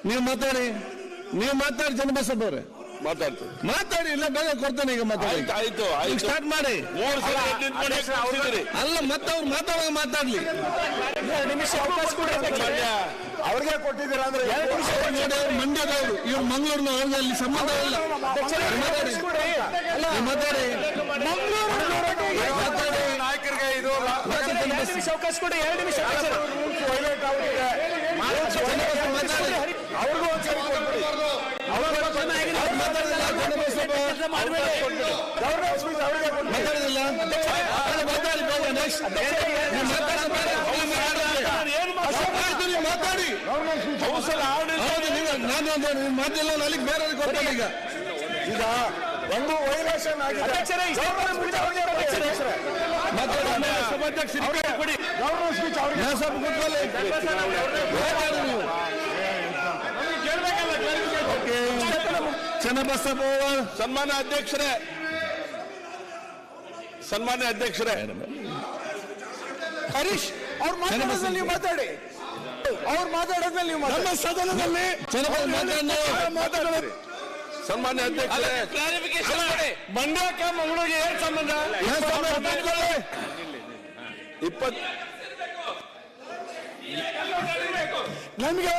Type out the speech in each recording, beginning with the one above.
ನೀವು ಮಾತಾಡಿ ಚನ್ನಬಸಪ್ಪ ಅವರೇ ಮಾತಾಡಿ ಇಲ್ಲ ಬೇಗ ಕೊಡ್ತಾನೆ ಈಗ ಮಾತಾಡಿ ಆಯ್ತು ಸ್ಟಾರ್ಟ್ ಮಾಡಿ ಅಲ್ಲ ಮತ್ತೆ ಅವ್ರು ಮಾತಾಡುವಾಗ ಮಾತಾಡ್ಲಿ ನಿಮಿಷ ಅವಕಾಶ ಅವ್ರಿಗೆ ಕೊಟ್ಟಿದ್ದೀರಾ ಅಂದ್ರೆ ಮಂಡ್ಯದವರು ಇವ್ರು ಮಂಗಳೂರಿನ ಅವ್ರಿಗೆ ಅಲ್ಲಿ ಸಂಬಂಧ ಇಲ್ಲ ಮಾತಾಡಿ ನಾಯಕರಿಗೆ ಇದು ಅವಕಾಶ ಕೊಡಿ 2 ನಿಮಿಷ ಅವ್ರಿಗೂ ಒಂದ್ಸರಿ ಮಾತಾಡಿಲ್ಲ ಮಾತಾಡಿ ನಾನು ಮಾತಿಲ್ಲ ಅಲ್ಲಿಗೆ ಬೇರೆ ಕೊಡ್ತೇನೆ ಈಗ ಒಂದು ವೈಲೇಷನ್ ಆಗಿದೆ ಚನ್ನಬಸಪ್ಪ ಸನ್ಮಾನ್ಯ ಅಧ್ಯಕ್ಷರೇ ಹರೀಶ್ ಅವ್ರು ಮಾತಾಡೋದ್ರಲ್ಲಿ ನೀವು ಮಾತಾಡಿ ನಮ್ಮ ಸದನದಲ್ಲಿ ಮಾತಾಡಿ ಸನ್ಮಾನ್ಯ ಅಧ್ಯಕ್ಷರೇ ಕ್ಲಾರಿಫಿಕೇಶನ್ ಮಾಡಿ ಮಂಡ್ಯಕ್ಕೆ ಮಂಗಳೂರಿಗೆ ಏನ್ ಸಂಬಂಧ ನಮಗೆ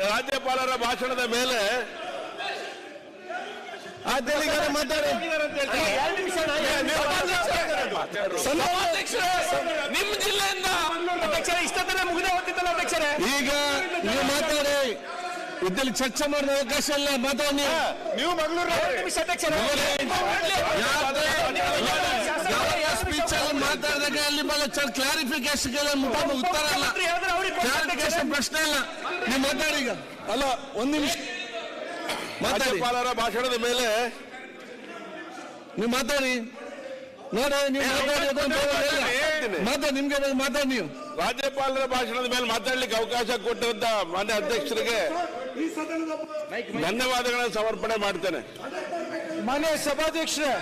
ರಾಜ್ಯಪಾಲರ ಭಾಷಣದ ಮೇಲೆ ಮಾತಾಡಿ ನಿಮ್ಮ ಜಿಲ್ಲೆಯಿಂದ ಅಧ್ಯಕ್ಷರೇ ಇಷ್ಟೊತ್ತನ ಮುಗಿದ ಹೋಗ್ತಿತ್ತಲ್ಲ ಅಧ್ಯಕ್ಷರೇ ಈಗ ನೀವು ಮಾತಾಡಿ ಇದ್ದಲ್ಲಿ ಚರ್ಚೆ ಮಾಡಿದ ಅವಕಾಶ ಇಲ್ಲ ಮಾತಾಡಿ ನೀವು ಮಂಗಳೂರು ಸ್ಪೀಚ್ ಅಲ್ಲಿ ಮಾತಾಡಿದಾಗ ಅಲ್ಲಿ ಕ್ಲಾರಿಫಿಕೇಶನ್ ಉತ್ತರ ಇಲ್ಲ ಕ್ಲಾರಿಫಿಕೇಶನ್ ಪ್ರಶ್ನೆ ಇಲ್ಲ ನೀವು ಮಾತಾಡಿ ಈಗ ಅಲ್ಲ ಒಂದು ನಿಮಿಷ ರಾಜ್ಯಪಾಲರ ಭಾಷಣದ ಮೇಲೆ ನೀವು ಮಾತಾಡಿ ನೋಡಿ ನೀವು ಮಾತಾಡಿ ನಿಮ್ಗೆ ಮಾತಾಡಿ ನೀವು ರಾಜ್ಯಪಾಲರ ಭಾಷಣದ ಮೇಲೆ ಮಾತಾಡ್ಲಿಕ್ಕೆ ಅವಕಾಶ ಕೊಟ್ಟಂತ ಮಾನ್ಯ ಅಧ್ಯಕ್ಷರಿಗೆ ಧನ್ಯವಾದಗಳನ್ನು ಸಮರ್ಪಣೆ ಮಾಡ್ತೇನೆ. ಮಾನ್ಯ ಸಭಾಧ್ಯಕ್ಷರೇ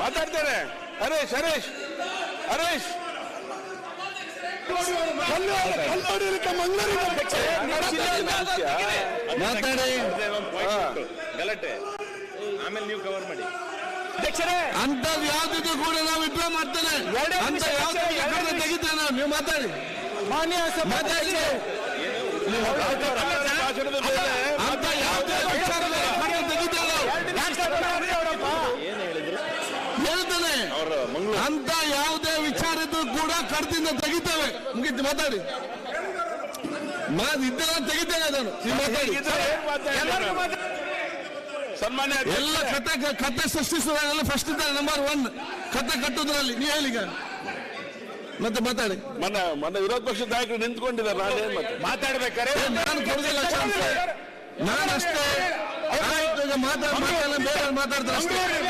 ಮಾತಾಡ್ತೇನೆ. ಹರೀಶ್ ಮಾತಾಡಿ ಗಲಾಟೆ ಆಮೇಲೆ ನೀವು ಕವರ್ ಮಾಡಿ. ಅಂತದ್ ಯಾವ್ದಿದ್ರು ಕೂಡ ನಾವು ವಿಡ್ರಾ ಮಾಡ್ತೇನೆ ಅಂತ ಯಾವ್ದು ತೆಗಿತೇನೆ ನೀವು ಮಾತಾಡಿ ಮಾನ್ಯ ಮಾತಾಡಿ ಭಾಷಣದ ಮೇಲೆ ಅಂತ ಯಾವುದೇ ವಿಚಾರದ ತೆಗಿತೇನೆ ಹೇಳ್ತೇನೆ ಅಂತ ಯಾವುದೇ ವಿಚಾರ ಇದ್ರು ಕೂಡ ಕಡ್ದಿಂದ ತೆಗಿತೇವೆ ಮುಗಿತು ಮಾತಾಡಿ ಇದ್ದೆಲ್ಲ ತೆಗಿತೇನೆ ಅದನ್ನು ಮಾತಾಡಿ ಸನ್ಮಾನ್ಯ ಎಲ್ಲ ಕತೆ ಸೃಷ್ಟಿಸುವಾಗೆಲ್ಲ ಫಸ್ಟ್ ಇದ್ದಾರೆ ನಂಬರ್ 1 ಕತೆ ಕಟ್ಟುದ್ರಲ್ಲಿ ನೀವು ಹೇಳಿಗ ಮತ್ತೆ ಮಾತಾಡಿ ಮೊನ್ನೆ ವಿರೋಧ ಪಕ್ಷದ ನಾಯಕರು ನಿಂತ್ಕೊಂಡಿದ್ದಾರೆ ನಾನೇನ್ ಮಾತಾಡ್ಬೇಕಾರೆ ನಾನು ಕೊಡುದಿಲ್ಲ ಚಾನ್ಸ್ ನಾನು ಅಷ್ಟೇ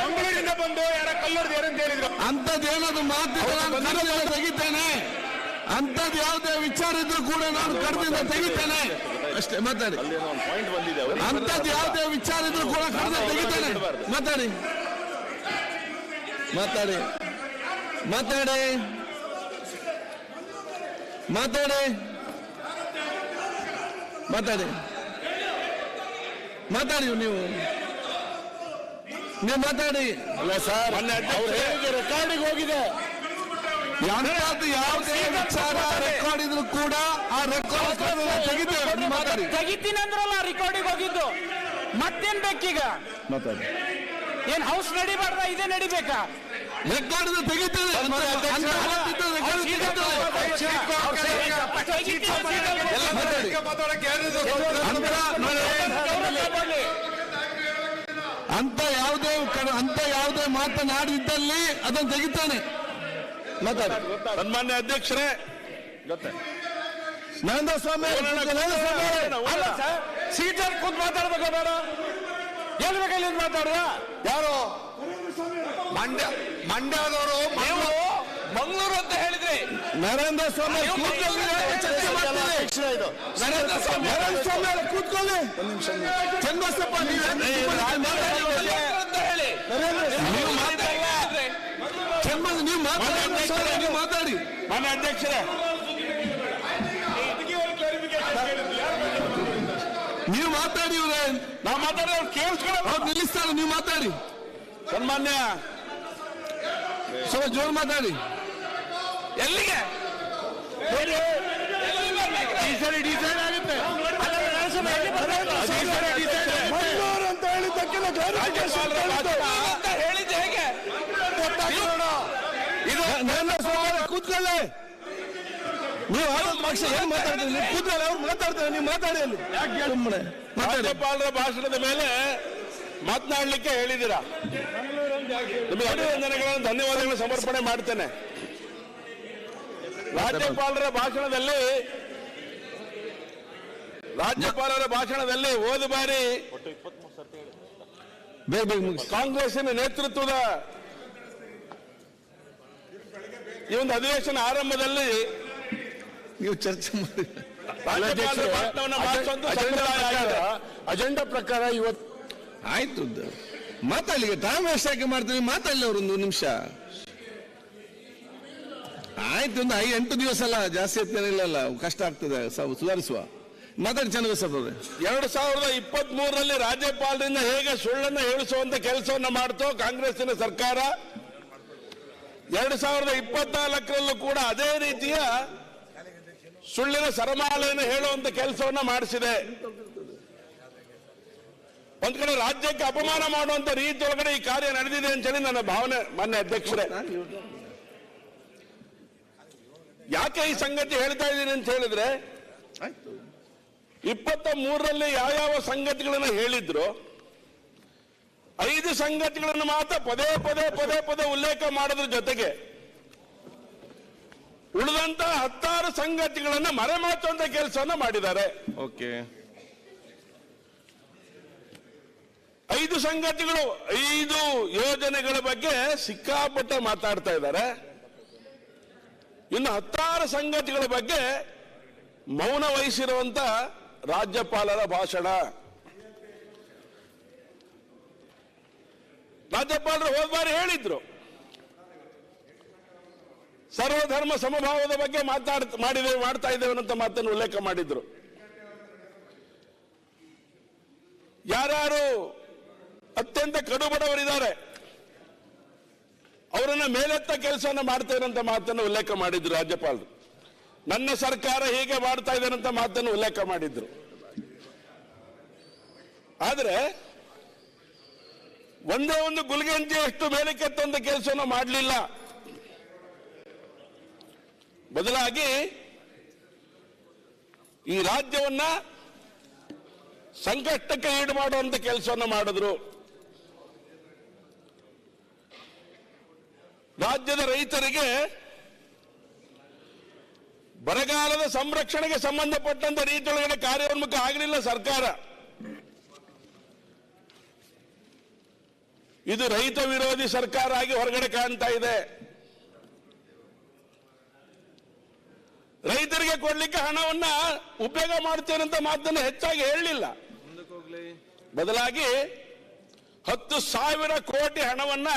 ಮಂಗಳೂರಿಂದ ಬಂದು ಯಾರ ಕಲ್ಲೂರ್ದು ಏನಂತ ಹೇಳಿದ್ರು ಅಂತದ್ದೇನಾದ್ರು ಮಾತಿದ್ರೆ ತೆಗಿತೇನೆ ಅಂತದ್ ಯಾವುದೇ ವಿಚಾರ ಇದ್ರು ಕೂಡ ನಾನು ಕಡ್ದಿಂದ ತೆಗಿತೇನೆ ಅಷ್ಟೇ ಮಾತಾಡಿ ಪಾಯಿಂಟ್ ಬಂದಿದೆ ಅಂತದ್ ಯಾವುದೇ ವಿಚಾರ ಇದ್ರು ಕೂಡ ಕಡ್ದ ತೆಗಿತೇನೆ ಮಾತಾಡಿ ಮಾತಾಡಿ ಮಾತಾಡಿ ಮಾತಾಡಿ ಮಾತಾಡಿ ಮಾತಾಡಿ ನೀವು ಮಾತಾಡಿ ಅಲ್ಲ ಸರ್ ರೆಕಾರ್ಡಿಗೆ ಹೋಗಿದೆ ಯಾವುದೇ ವಿಚಾರ ರೆಕಾರ್ಡ್ ಇದ್ರು ಕೂಡ ಆ ರೆಕಾರ್ಡ್ ತೆಗಿತೇವೆ ಮಾತಾಡಿ ತೆಗಿತೀನಿ ಅಂದ್ರಲ್ಲ ರೆಕಾರ್ಡಿಗೆ ಹೋಗಿದ್ದು ಮತ್ತೇನ್ ಬೇಕೀಗ ಮಾತಾಡಿ ಏನ್ ಹೌಸ್ ನಡಿಬಾರ್ದ ಇದೇ ನಡಿಬೇಕಾ ರೆಕಾರ್ಡ್ ತೆಗಿತೇವೆ ಅಂತ ಯಾವುದೇ ಮಾತನಾಡಿದ್ದಲ್ಲಿ ಅದನ್ನು ತೆಗಿತಾನೆ ಮಾತಾಡಿ ಸನ್ಮಾನ್ಯ ಅಧ್ಯಕ್ಷರೇ ನರೇಂದ್ರ ಸ್ವಾಮಿ ಸೀಟಲ್ಲಿ ಕೂತ್ ಮಾತಾಡ್ಬೇಕು ಬೇಡ ಹೇಳ್ಬೇಕಲ್ಲಿ ಮಾತಾಡುವ ಯಾರು ಮಂಡ್ಯದವರು ಮಂಗಳೂರು ಅಂತ ಹೇಳಿದ್ರಿ ನರೇಂದ್ರ ಸ್ವಾಮಿ ನರೇಂದ್ರ ಸ್ವಾಮಿ ಕೂತ್ಕೊಳ್ಳಿ ಚನ್ನಬಸಪ್ಪ ಸನ್ಮಾನ ನೀವು ಮಾತಾಡಿ ಮಾನ್ಯ ಅಧ್ಯಕ್ಷರೇ, ನೀವು ಮಾತಾಡಿ ಇವ್ರೆ, ನಾವು ಮಾತಾಡೋದು ಕೇಳಿಸ್ಕೊಳ್ಳೋದು ಅವ್ರು ನಿಲ್ಲಿಸ್ತಾರೆ. ನೀವು ಮಾತಾಡಿ ಸನ್ಮಾನ್ಯ, ಸ್ವಲ್ಪ ಜೋರು ಮಾತಾಡಿ. ಎಲ್ಲಿಗೆ ಈ ಸರಿ ಡಿಸೈಡ್ ಆಗುತ್ತೆ ಮಂಗಳೂರು ಅಂತ ಹೇಳಿದ್ದಕ್ಕೆಲ್ಲ ಅಂತ ಹೇಳಿದ್ದು ಹೇಗೆ? ಇದು ನನ್ನ ಸೋಮವಾರ ಕೂತ್ಕೊಳ್ಳಿ. ನೀವು ಆಡೋದು ಪಕ್ಷ ಏನ್ ಮಾತಾಡ್ತೀರಿ? ನೀವು ಕೂತ್ಕೊಳ್ಳಿ, ಅವ್ರು ಮಾತಾಡ್ತಾರೆ, ನೀವು ಮಾತಾಡಿ. ಅಲ್ಲಿ ಸುಮ್ಮನೆ ಮಾತಾಡಿ. ರಾಜ್ಯಪಾಲರ ಭಾಷಣದ ಮೇಲೆ ಮಾತನಾಡಲಿಕ್ಕೆ ಹೇಳಿದ್ದೀರಾ. ನಿಮಗೆ ಅಭಿನಂದನೆಗಳನ್ನು ಧನ್ಯವಾದಗಳನ್ನು ಸಮರ್ಪಣೆ ಮಾಡ್ತೇನೆ. ರಾಜ್ಯಪಾಲರ ಭಾಷಣದಲ್ಲಿ ಹೋದ ಬಾರಿ ಬೇಗ ಮುಗಿಸಿ. ಕಾಂಗ್ರೆಸ್ಸಿನ ನೇತೃತ್ವದ ಈ ಒಂದು ಅಧಿವೇಶನ ಆರಂಭದಲ್ಲಿ ನೀವು ಚರ್ಚೆ ಮಾಡಿ. ರಾಜ್ಯಪಾಲರ ಭಾಷಣವನ್ನು ಮಾಡಿಸುವಂತ ಸಂಪ್ರದಾಯ ಆಗಿದೆ. ಅಜೆಂಡಾ ಪ್ರಕಾರ ಇವತ್ತು ಆಯ್ತು, ಮಾತಾಡಿ. ಟೈಮ್ ವೇಸ್ಟ್ ಯಾಕೆ ಮಾಡ್ತೀವಿ? ಮಾತಾಡಲಿ ಅವ್ರು ಒಂದು ನಿಮಿಷ. ಆಯ್ತು, ಒಂದು 8 ದಿವಸ ಅಲ್ಲ, ಜಾಸ್ತಿ ಹೊತ್ತೇನಿಲ್ಲ, ಕಷ್ಟ ಆಗ್ತದೆ ಸುಧಾರಿಸುವ. ಮಾತಾಡಿ ಚನ್ನಬಸಪ್ಪ ಅವರೇ. 2023ರಲ್ಲಿ ರಾಜ್ಯಪಾಲರಿಂದ ಹೇಗೆ ಸುಳ್ಳನ್ನು ಹೇಳಿಸುವಂತ ಕೆಲಸವನ್ನು ಮಾಡ್ತೋ ಕಾಂಗ್ರೆಸ್ಸಿನ ಸರ್ಕಾರ, 2024ರಲ್ಲೂ ಕೂಡ ಅದೇ ರೀತಿಯ ಸುಳ್ಳಿನ ಸರಮಾಲೆಯನ್ನು ಹೇಳುವಂತ ಕೆಲಸವನ್ನ ಮಾಡಿಸಿದೆ. ಒಂದ್ ಕಡೆ ರಾಜ್ಯಕ್ಕೆ ಅಪಮಾನ ಮಾಡುವಂತ ರೀತಿಯೊಳಗಡೆ ಈ ಕಾರ್ಯ ನಡೆದಿದೆ ಅಂತ ಹೇಳಿ ನನ್ನ ಭಾವನೆ. ಮಾನ್ಯ ಅಧ್ಯಕ್ಷರೇ, ಯಾಕೆ ಈ ಸಂಗತಿ ಹೇಳ್ತಾ ಇದ್ದೀನಿ ಅಂತ ಹೇಳಿದ್ರೆ, 23ರಲ್ಲಿ ಯಾವ ಸಂಗತಿಗಳನ್ನು ಹೇಳಿದ್ರು, 5 ಸಂಗತಿಗಳನ್ನು ಮಾತ್ರ ಪದೇ ಪದೇ ಉಲ್ಲೇಖ ಮಾಡೋದ್ರ ಜೊತೆಗೆ ಉಳಿದಂತ 16 ಸಂಗತಿಗಳನ್ನು ಮರೆಮಾಚುವಂತ ಕೆಲಸವನ್ನ ಮಾಡಿದ್ದಾರೆ. ಓಕೆ, 5 ಸಂಗತಿಗಳು, 5 ಯೋಜನೆಗಳ ಬಗ್ಗೆ ಸಿಕ್ಕಾಪಟ್ಟೆ ಮಾತಾಡ್ತಾ ಇದ್ದಾರೆ. ಇನ್ನು 16 ಸಂಗತಿಗಳ ಬಗ್ಗೆ ಮೌನ ವಹಿಸಿರುವಂತ ರಾಜ್ಯಪಾಲರ ಭಾಷಣ. ರಾಜ್ಯಪಾಲರು ಹೋದ ಬಾರಿ ಹೇಳಿದ್ರು, ಸರ್ವಧರ್ಮ ಸಮಭಾವದ ಬಗ್ಗೆ ಮಾಡ್ತಾ ಇದ್ದೇವೆ ಅಂತ ಮಾತನ್ನು ಉಲ್ಲೇಖ ಮಾಡಿದ್ರು. ಯಾರ್ಯಾರು ಅತ್ಯಂತ ಕಡುಬಡವರಿದ್ದಾರೆ ಅವರನ್ನ ಮೇಲೆತ್ತ ಕೆಲಸವನ್ನು ಮಾಡ್ತೇವೆ ಅಂತ ಮಾತನ್ನು ಉಲ್ಲೇಖ ಮಾಡಿದ್ರು ರಾಜ್ಯಪಾಲರು. ನನ್ನ ಸರ್ಕಾರ ಹೀಗೆ ಮಾಡ್ತಾ ಇದ್ದೇನೆ ಅಂತ ಮಾತನ್ನು ಉಲ್ಲೇಖ ಮಾಡಿದ್ರು. ಆದ್ರೆ ಒಂದೇ ಒಂದು ಗುಲ್ಗೆಂಜಿಯಷ್ಟು ಮೇಲಕ್ಕೆತ್ತುವಂತ ಕೆಲಸವನ್ನು ಮಾಡಲಿಲ್ಲ. ಬದಲಾಗಿ ಈ ರಾಜ್ಯವನ್ನ ಸಂಕಷ್ಟಕ್ಕೆ ಈಡು ಮಾಡುವಂತ ಕೆಲಸವನ್ನು ಮಾಡಿದ್ರು. ರಾಜ್ಯದ ರೈತರಿಗೆ ಬರಗಾಲದ ಸಂರಕ್ಷಣೆಗೆ ಸಂಬಂಧಪಟ್ಟಂತ ರೀತಿಯೊಳಗಡೆ ಕಾರ್ಯೋನ್ಮುಖ ಆಗಲಿಲ್ಲ ಸರ್ಕಾರ. ಇದು ರೈತ ವಿರೋಧಿ ಸರ್ಕಾರ ಆಗಿ ಹೊರಗಡೆ ಕಾಣ್ತಾ ಇದೆ. ರೈತರಿಗೆ ಕೊಡ್ಲಿಕ್ಕೆ ಹಣವನ್ನ ಉಪಯೋಗ ಮಾಡ್ತೇನಂತ ಮಾತನ್ನು ಹೆಚ್ಚಾಗಿ ಹೇಳಲಿಲ್ಲ. ಬದಲಾಗಿ 10,000 ಕೋಟಿ ಹಣವನ್ನ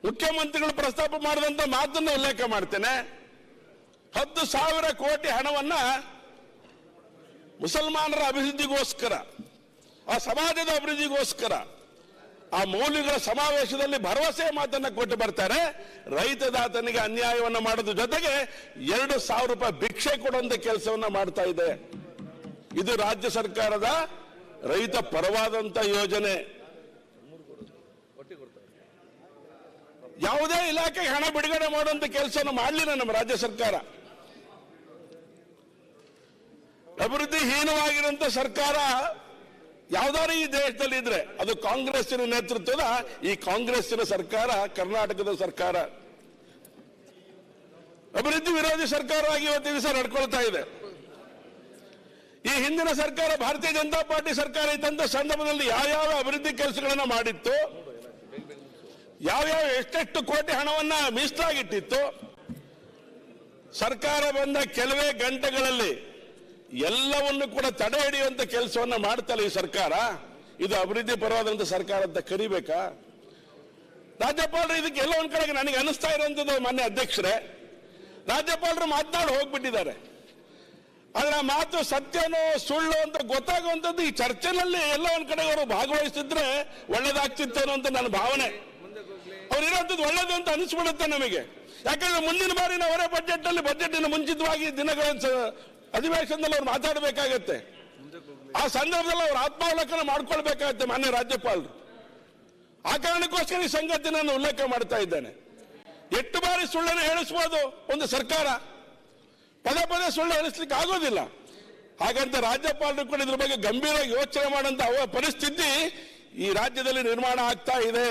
ಮುಖ್ಯಮಂತ್ರಿಗಳು ಪ್ರಸ್ತಾಪ ಮಾಡಿದಂತ ಮಾತನ್ನು ಉಲ್ಲೇಖ ಮಾಡ್ತೇನೆ. 10,000 ಕೋಟಿ ಹಣವನ್ನ ಮುಸಲ್ಮಾನರ ಅಭಿವೃದ್ಧಿಗೋಸ್ಕರ, ಆ ಸಮಾಜದ ಅಭಿವೃದ್ಧಿಗೋಸ್ಕರ, ಆ ಮೌಲ್ಯಗಳ ಸಮಾವೇಶದಲ್ಲಿ ಭರವಸೆ ಮಾತನ್ನ ಕೊಟ್ಟು ಬರ್ತಾರೆ. ರೈತದಾತನಿಗೆ ಅನ್ಯಾಯವನ್ನು ಮಾಡೋದ್ರ ಜೊತೆಗೆ 2,000 ರೂಪಾಯಿ ಭಿಕ್ಷೆ ಕೊಡುವಂತ ಕೆಲಸವನ್ನ ಮಾಡ್ತಾ ಇದೆ. ಇದು ರಾಜ್ಯ ಸರ್ಕಾರದ ರೈತ ಪರವಾದಂತ ಯೋಜನೆ. ಯಾವುದೇ ಇಲಾಖೆಗೆ ಹಣ ಬಿಡುಗಡೆ ಮಾಡುವಂತ ಕೆಲಸವನ್ನು ಮಾಡಲಿಲ್ಲ ನಮ್ಮ ರಾಜ್ಯ ಸರ್ಕಾರ. ಅಭಿವೃದ್ಧಿ ಹೀನವಾಗಿರುವಂತ ಸರ್ಕಾರ ಯಾವ್ದಾರು ಈ ದೇಶದಲ್ಲಿ ಇದ್ರೆ ಅದು ಕಾಂಗ್ರೆಸ್ಸಿನ ನೇತೃತ್ವದ ಈ ಕಾಂಗ್ರೆಸ್ಸಿನ ಸರ್ಕಾರ, ಕರ್ನಾಟಕದ ಸರ್ಕಾರ. ಅಭಿವೃದ್ಧಿ ವಿರೋಧಿ ಸರ್ಕಾರವಾಗಿ ಇವತ್ತು ದಿವಸ ನಡ್ಕೊಳ್ತಾ ಇದೆ. ಈ ಹಿಂದಿನ ಸರ್ಕಾರ, ಭಾರತೀಯ ಜನತಾ ಪಾರ್ಟಿ ಸರ್ಕಾರ ಇದ್ದಂತ ಸಂದರ್ಭದಲ್ಲಿ ಯಾವ್ಯಾವ ಅಭಿವೃದ್ಧಿ ಕೆಲಸಗಳನ್ನ ಮಾಡಿತ್ತು, ಯಾವ್ಯಾವ ಎಷ್ಟೆಷ್ಟು ಕೋಟಿ ಹಣವನ್ನ ಮೀಸಲಾಗಿಟ್ಟಿತ್ತು, ಸರ್ಕಾರ ಬಂದ ಕೆಲವೇ ಗಂಟೆಗಳಲ್ಲಿ ಎಲ್ಲವನ್ನು ಕೂಡ ತಡೆ ಹಿಡಿಯುವಂತ ಕೆಲಸವನ್ನ ಮಾಡ್ತಲ್ಲ ಈ ಸರ್ಕಾರ. ಇದು ಅಭಿವೃದ್ಧಿ ಪರವಾದಂತ ಸರ್ಕಾರ ಅಂತ ಕರಿಬೇಕಾ? ರಾಜ್ಯಪಾಲರು ಇದಕ್ಕೆ ಎಲ್ಲ ಒಂದ್ ಕಡೆಗೆ ನನಗೆ ಅನಿಸ್ತಾ ಇರುವಂತದ್ದು ಮಾನ್ಯ ಅಧ್ಯಕ್ಷರೇ, ರಾಜ್ಯಪಾಲರು ಮಾತನಾಡಿ ಹೋಗ್ಬಿಟ್ಟಿದ್ದಾರೆ. ಆದ್ರೆ ಆ ಮಾತು ಸತ್ಯನೋ ಸುಳ್ಳು ಅಂತ ಗೊತ್ತಾಗುವಂಥದ್ದು ಈ ಚರ್ಚೆನಲ್ಲಿ ಎಲ್ಲ ಒಂದ್ ಕಡೆ ಅವರು ಭಾಗವಹಿಸಿದ್ರೆ ಒಳ್ಳೇದಾಗ್ತಿತ್ತೇನೋ ಅಂತ ನನ್ನ ಭಾವನೆ. ಅವ್ರು ಇರೋಂಥದ್ದು ಒಳ್ಳೇದು ಅಂತ ಅನಿಸ್ಬಿಡುತ್ತೆ ನಮಗೆ. ಯಾಕಂದ್ರೆ ಮುಂದಿನ ಬಾರಿ ಅವರೇ ಬಜೆಟ್ನ ಮುಂಚಿತವಾಗಿ ದಿನಗಳ ಅಧಿವೇಶನದಲ್ಲಿ ಅವ್ರು ಮಾತಾಡಬೇಕಾಗತ್ತೆ. ಆ ಸಂದರ್ಭದಲ್ಲಿ ಅವ್ರು ಆತ್ಮಾವಲೋಕನ ಮಾಡ್ಕೊಳ್ಬೇಕಾಗತ್ತೆ ಮಾನ್ಯ ರಾಜ್ಯಪಾಲರು. ಆ ಕಾರಣಕ್ಕೋಸ್ಕರ ಈ ಸಂಗತಿ ನಾನು ಉಲ್ಲೇಖ ಮಾಡ್ತಾ ಇದ್ದೇನೆ. ಎಷ್ಟು ಬಾರಿ ಸುಳ್ಳನ್ನು ಹೇಳಿಸ್ಬೋದು ಒಂದು ಸರ್ಕಾರ, ಪದೇ ಪದೇ ಸುಳ್ಳು ಹೇಳಿಸ್ಲಿಕ್ಕೆ ಆಗೋದಿಲ್ಲ. ಹಾಗಂತ ರಾಜ್ಯಪಾಲರು ಕೂಡ ಇದ್ರ ಬಗ್ಗೆ ಗಂಭೀರವಾಗಿ ಯೋಚನೆ ಮಾಡುವಂತ ಪರಿಸ್ಥಿತಿ ಈ ರಾಜ್ಯದಲ್ಲಿ ನಿರ್ಮಾಣ ಆಗ್ತಾ ಇದೆ.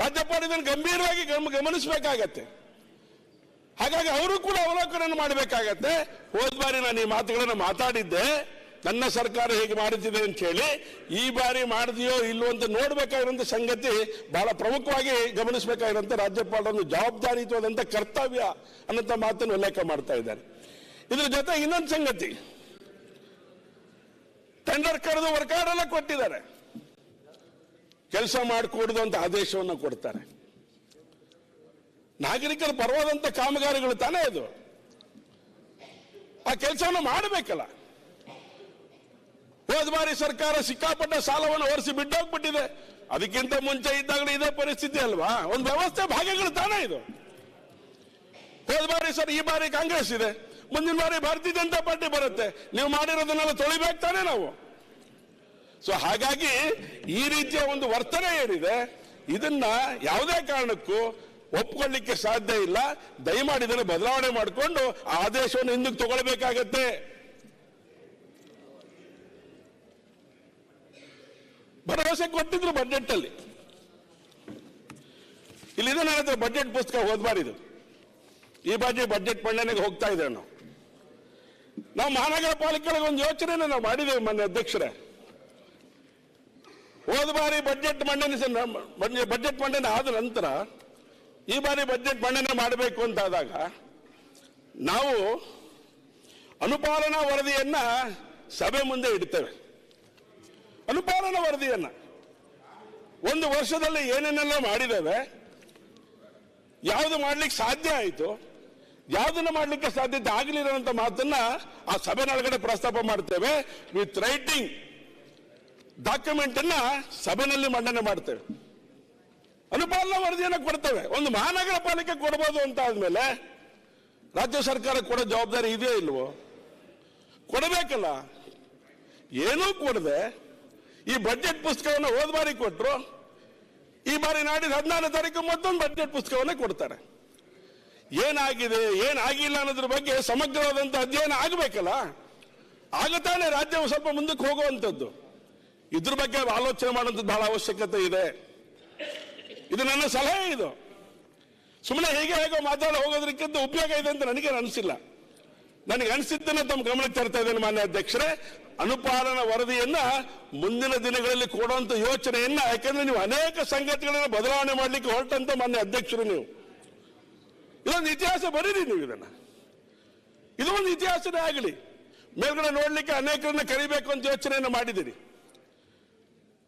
ರಾಜ್ಯಪಾಲ ಇದನ್ನು ಗಂಭೀರವಾಗಿ ಗಮನಿಸಬೇಕಾಗತ್ತೆ. ಹಾಗಾಗಿ ಅವರು ಕೂಡ ಅವಲೋಕನ ಮಾಡಬೇಕಾಗತ್ತೆ. ಹೋದ ಬಾರಿ ನಾನು ಈ ಮಾತುಗಳನ್ನು ಮಾತಾಡಿದ್ದೆ, ನನ್ನ ಸರ್ಕಾರ ಹೇಗೆ ಮಾಡುತ್ತಿದೆ ಅಂತ ಹೇಳಿ. ಈ ಬಾರಿ ಮಾಡಿದೆಯೋ ಇಲ್ಲೋ ಅಂತ ನೋಡ್ಬೇಕಾಗಿರುವಂತ ಸಂಗತಿ ಬಹಳ ಪ್ರಮುಖವಾಗಿ ಗಮನಿಸಬೇಕಾಗಿರುವಂತ ರಾಜ್ಯಪಾಲರನ್ನು ಜವಾಬ್ದಾರಿಯುತವಾದಂತ ಕರ್ತವ್ಯ ಅನ್ನೋ ಮಾತನ್ನು ಉಲ್ಲೇಖ ಮಾಡ್ತಾ ಇದ್ದಾರೆ. ಇದ್ರ ಜೊತೆ ಇನ್ನೊಂದು ಸಂಗತಿ, ಟೆಂಡರ್ ಕರೆದು ವರ್ಕ್ ಎಲ್ಲ ಕೊಟ್ಟಿದ್ದಾರೆ, ಕೆಲಸ ಮಾಡಿಕೊಡುದು ಅಂತ ಆದೇಶವನ್ನು ಕೊಡ್ತಾರೆ. ನಾಗರಿಕರ ಪರವಾದಂತ ಕಾಮಗಾರಿಗಳು ತಾನೇ ಅದು, ಆ ಕೆಲಸವನ್ನು ಮಾಡಬೇಕಲ್ಲ. ಹೋದ ಬಾರಿ ಸರ್ಕಾರ ಸಿಕ್ಕಾಪಟ್ಟ ಸಾಲವನ್ನು ಹೊರಿಸಿ ಬಿಟ್ಟೋಗ್ಬಿಟ್ಟಿದೆ. ಅದಕ್ಕಿಂತ ಮುಂಚೆ ಇದ್ದಾಗಲೂ ಇದೇ ಪರಿಸ್ಥಿತಿ ಅಲ್ವಾ? ಒಂದು ವ್ಯವಸ್ಥೆ ಭಾಗ್ಯಗಳು ತಾನೇ ಇದು. ಹೋದ ಬಾರಿ ಸರ್, ಈ ಬಾರಿ ಕಾಂಗ್ರೆಸ್ ಇದೆ, ಮುಂದಿನ ಬಾರಿ ಭಾರತೀಯ ಜನತಾ ಪಾರ್ಟಿ ಬರುತ್ತೆ. ನೀವು ಮಾಡಿರೋದನ್ನೆಲ್ಲ ತೊಳಿಬೇಕು ತಾನೇ ನಾವು. ಸೊ ಹಾಗಾಗಿ ಈ ರೀತಿಯ ಒಂದು ವರ್ತನೆ ಏನಿದೆ ಇದನ್ನ ಯಾವುದೇ ಕಾರಣಕ್ಕೂ ಒಪ್ಕೊಳ್ಳಿಕ್ಕೆ ಸಾಧ್ಯ ಇಲ್ಲ. ದಯಮಾಡಿ ಇದನ್ನು ಬದಲಾವಣೆ ಮಾಡಿಕೊಂಡು ಆ ಆದೇಶವನ್ನು ಹಿಂದಕ್ಕೆ ತಗೊಳ್ಬೇಕಾಗತ್ತೆ. ಭರವಸೆ ಕೊಟ್ಟಿದ್ರು ಬಜೆಟ್ ಅಲ್ಲಿ. ಇಲ್ಲಿದೆ ನನ್ನ ಹತ್ರ ಬಜೆಟ್ ಪುಸ್ತಕ, ಹೋದ್ಬಾರಿದು. ಈ ಬಾರಿ ಬಜೆಟ್ ಮಂಡನೆಗೆ ಹೋಗ್ತಾ ಇದ್ದೇವೆ ನಾವು ಮಹಾನಗರ ಪಾಲಿಕೆಗಳಿಗೆ ಒಂದು ಯೋಚನೆ ನಾವು ಮಾಡಿದ್ದೇವೆ ಮಾನ್ಯ ಅಧ್ಯಕ್ಷರೇ. ಹೋದ ಬಾರಿ ಬಜೆಟ್ ಮಂಡನೆ ಆದ ನಂತರ ಈ ಬಾರಿ ಬಜೆಟ್ ಮಂಡನೆ ಮಾಡಬೇಕು ಅಂತಾದಾಗ ನಾವು ಅನುಪಾಲನಾ ವರದಿಯನ್ನ ಸಭೆ ಮುಂದೆ ಇಡ್ತೇವೆ. ಅನುಪಾಲನಾ ವರದಿಯನ್ನ ಒಂದು ವರ್ಷದಲ್ಲಿ ಏನೇನೆಲ್ಲ ಮಾಡಿದ್ದೇವೆ, ಯಾವುದು ಮಾಡ್ಲಿಕ್ಕೆ ಸಾಧ್ಯ ಆಯಿತು, ಯಾವುದನ್ನ ಮಾಡ್ಲಿಕ್ಕೆ ಸಾಧ್ಯತೆ ಆಗಲಿರುವಂತ ಮಾತನ್ನ ಆ ಸಭೆನೊಳಗಡೆ ಪ್ರಸ್ತಾಪ ಮಾಡ್ತೇವೆ. ವಿತ್ ರೈಟಿಂಗ್ ಡಾಕ್ಯುಮೆಂಟ್ ಅನ್ನ ಸಭೆಯಲ್ಲಿ ಮಂಡನೆ ಮಾಡ್ತೇವೆ. ಅನುಪಾಲನಾ ವರದಿಯನ್ನು ಕೊಡ್ತೇವೆ. ಒಂದು ಮಹಾನಗರ ಪಾಲಿಕೆ ಕೊಡಬಹುದು ಅಂತ ಆದ್ಮೇಲೆ ರಾಜ್ಯ ಸರ್ಕಾರ ಕೊಡೋ ಜವಾಬ್ದಾರಿ ಇದೆಯೋ ಇಲ್ವೋ? ಕೊಡಬೇಕಲ್ಲ. ಏನೂ ಕೊಡದೆ ಈ ಬಜೆಟ್ ಪುಸ್ತಕವನ್ನು ಹೋದ ಬಾರಿ ಕೊಟ್ಟರು, ಈ ಬಾರಿ ನಾಡಿದ್ದು 14ನೇ ತಾರೀಕು ಮತ್ತೊಂದು ಬಜೆಟ್ ಪುಸ್ತಕವನ್ನೇ ಕೊಡ್ತಾರೆ. ಏನಾಗಿದೆ ಏನಾಗಿಲ್ಲ ಅನ್ನೋದ್ರ ಬಗ್ಗೆ ಸಮಗ್ರವಾದಂತ ಅಧ್ಯಯನ ಆಗಬೇಕಲ್ಲ. ಆಗತಾನೆ ರಾಜ್ಯವು ಸ್ವಲ್ಪ ಮುಂದಕ್ಕೆ ಹೋಗುವಂಥದ್ದು. ಇದ್ರ ಬಗ್ಗೆ ಆಲೋಚನೆ ಮಾಡುವಂಥದ್ದು ಬಹಳ ಅವಶ್ಯಕತೆ ಇದೆ. ಇದು ನನ್ನ ಸಲಹೆ. ಇದು ಸುಮ್ಮನೆ ಹೇಗೋ ಮಾತಾಡಿ ಹೋಗೋದಕ್ಕಿಂತ ಉಪಯೋಗ ಇದೆ ಅಂತ ನನಗೆ ಅನಿಸಿಲ್ಲ. ನನಗೆ ಅನಿಸಿದ್ದನ್ನ ತಮ್ಮ ಗಮನಕ್ಕೆ ತರ್ತಾ ಇದ್ದೇನೆ ಮಾನ್ಯ ಅಧ್ಯಕ್ಷರೇ. ಅನುಪಾಲನಾ ವರದಿಯನ್ನ ಮುಂದಿನ ದಿನಗಳಲ್ಲಿ ಕೊಡುವಂತ ಯೋಚನೆಯನ್ನ, ಯಾಕಂದ್ರೆ ನೀವು ಅನೇಕ ಸಂಗತಿಗಳನ್ನ ಬದಲಾವಣೆ ಮಾಡಲಿಕ್ಕೆ ಹೊರಟಂತ ಮಾನ್ಯ ಅಧ್ಯಕ್ಷರು, ನೀವು ಇದೊಂದು ಇತಿಹಾಸ ಬರೀರಿ. ನೀವು ಇದು ಒಂದು ಇತಿಹಾಸನೇ ಆಗಲಿ. ಮೇಲ್ಗಡೆ ನೋಡ್ಲಿಕ್ಕೆ ಅನೇಕರನ್ನ ಕರಿಬೇಕು ಅಂತ ಯೋಚನೆಯನ್ನು ಮಾಡಿದ್ದೀರಿ.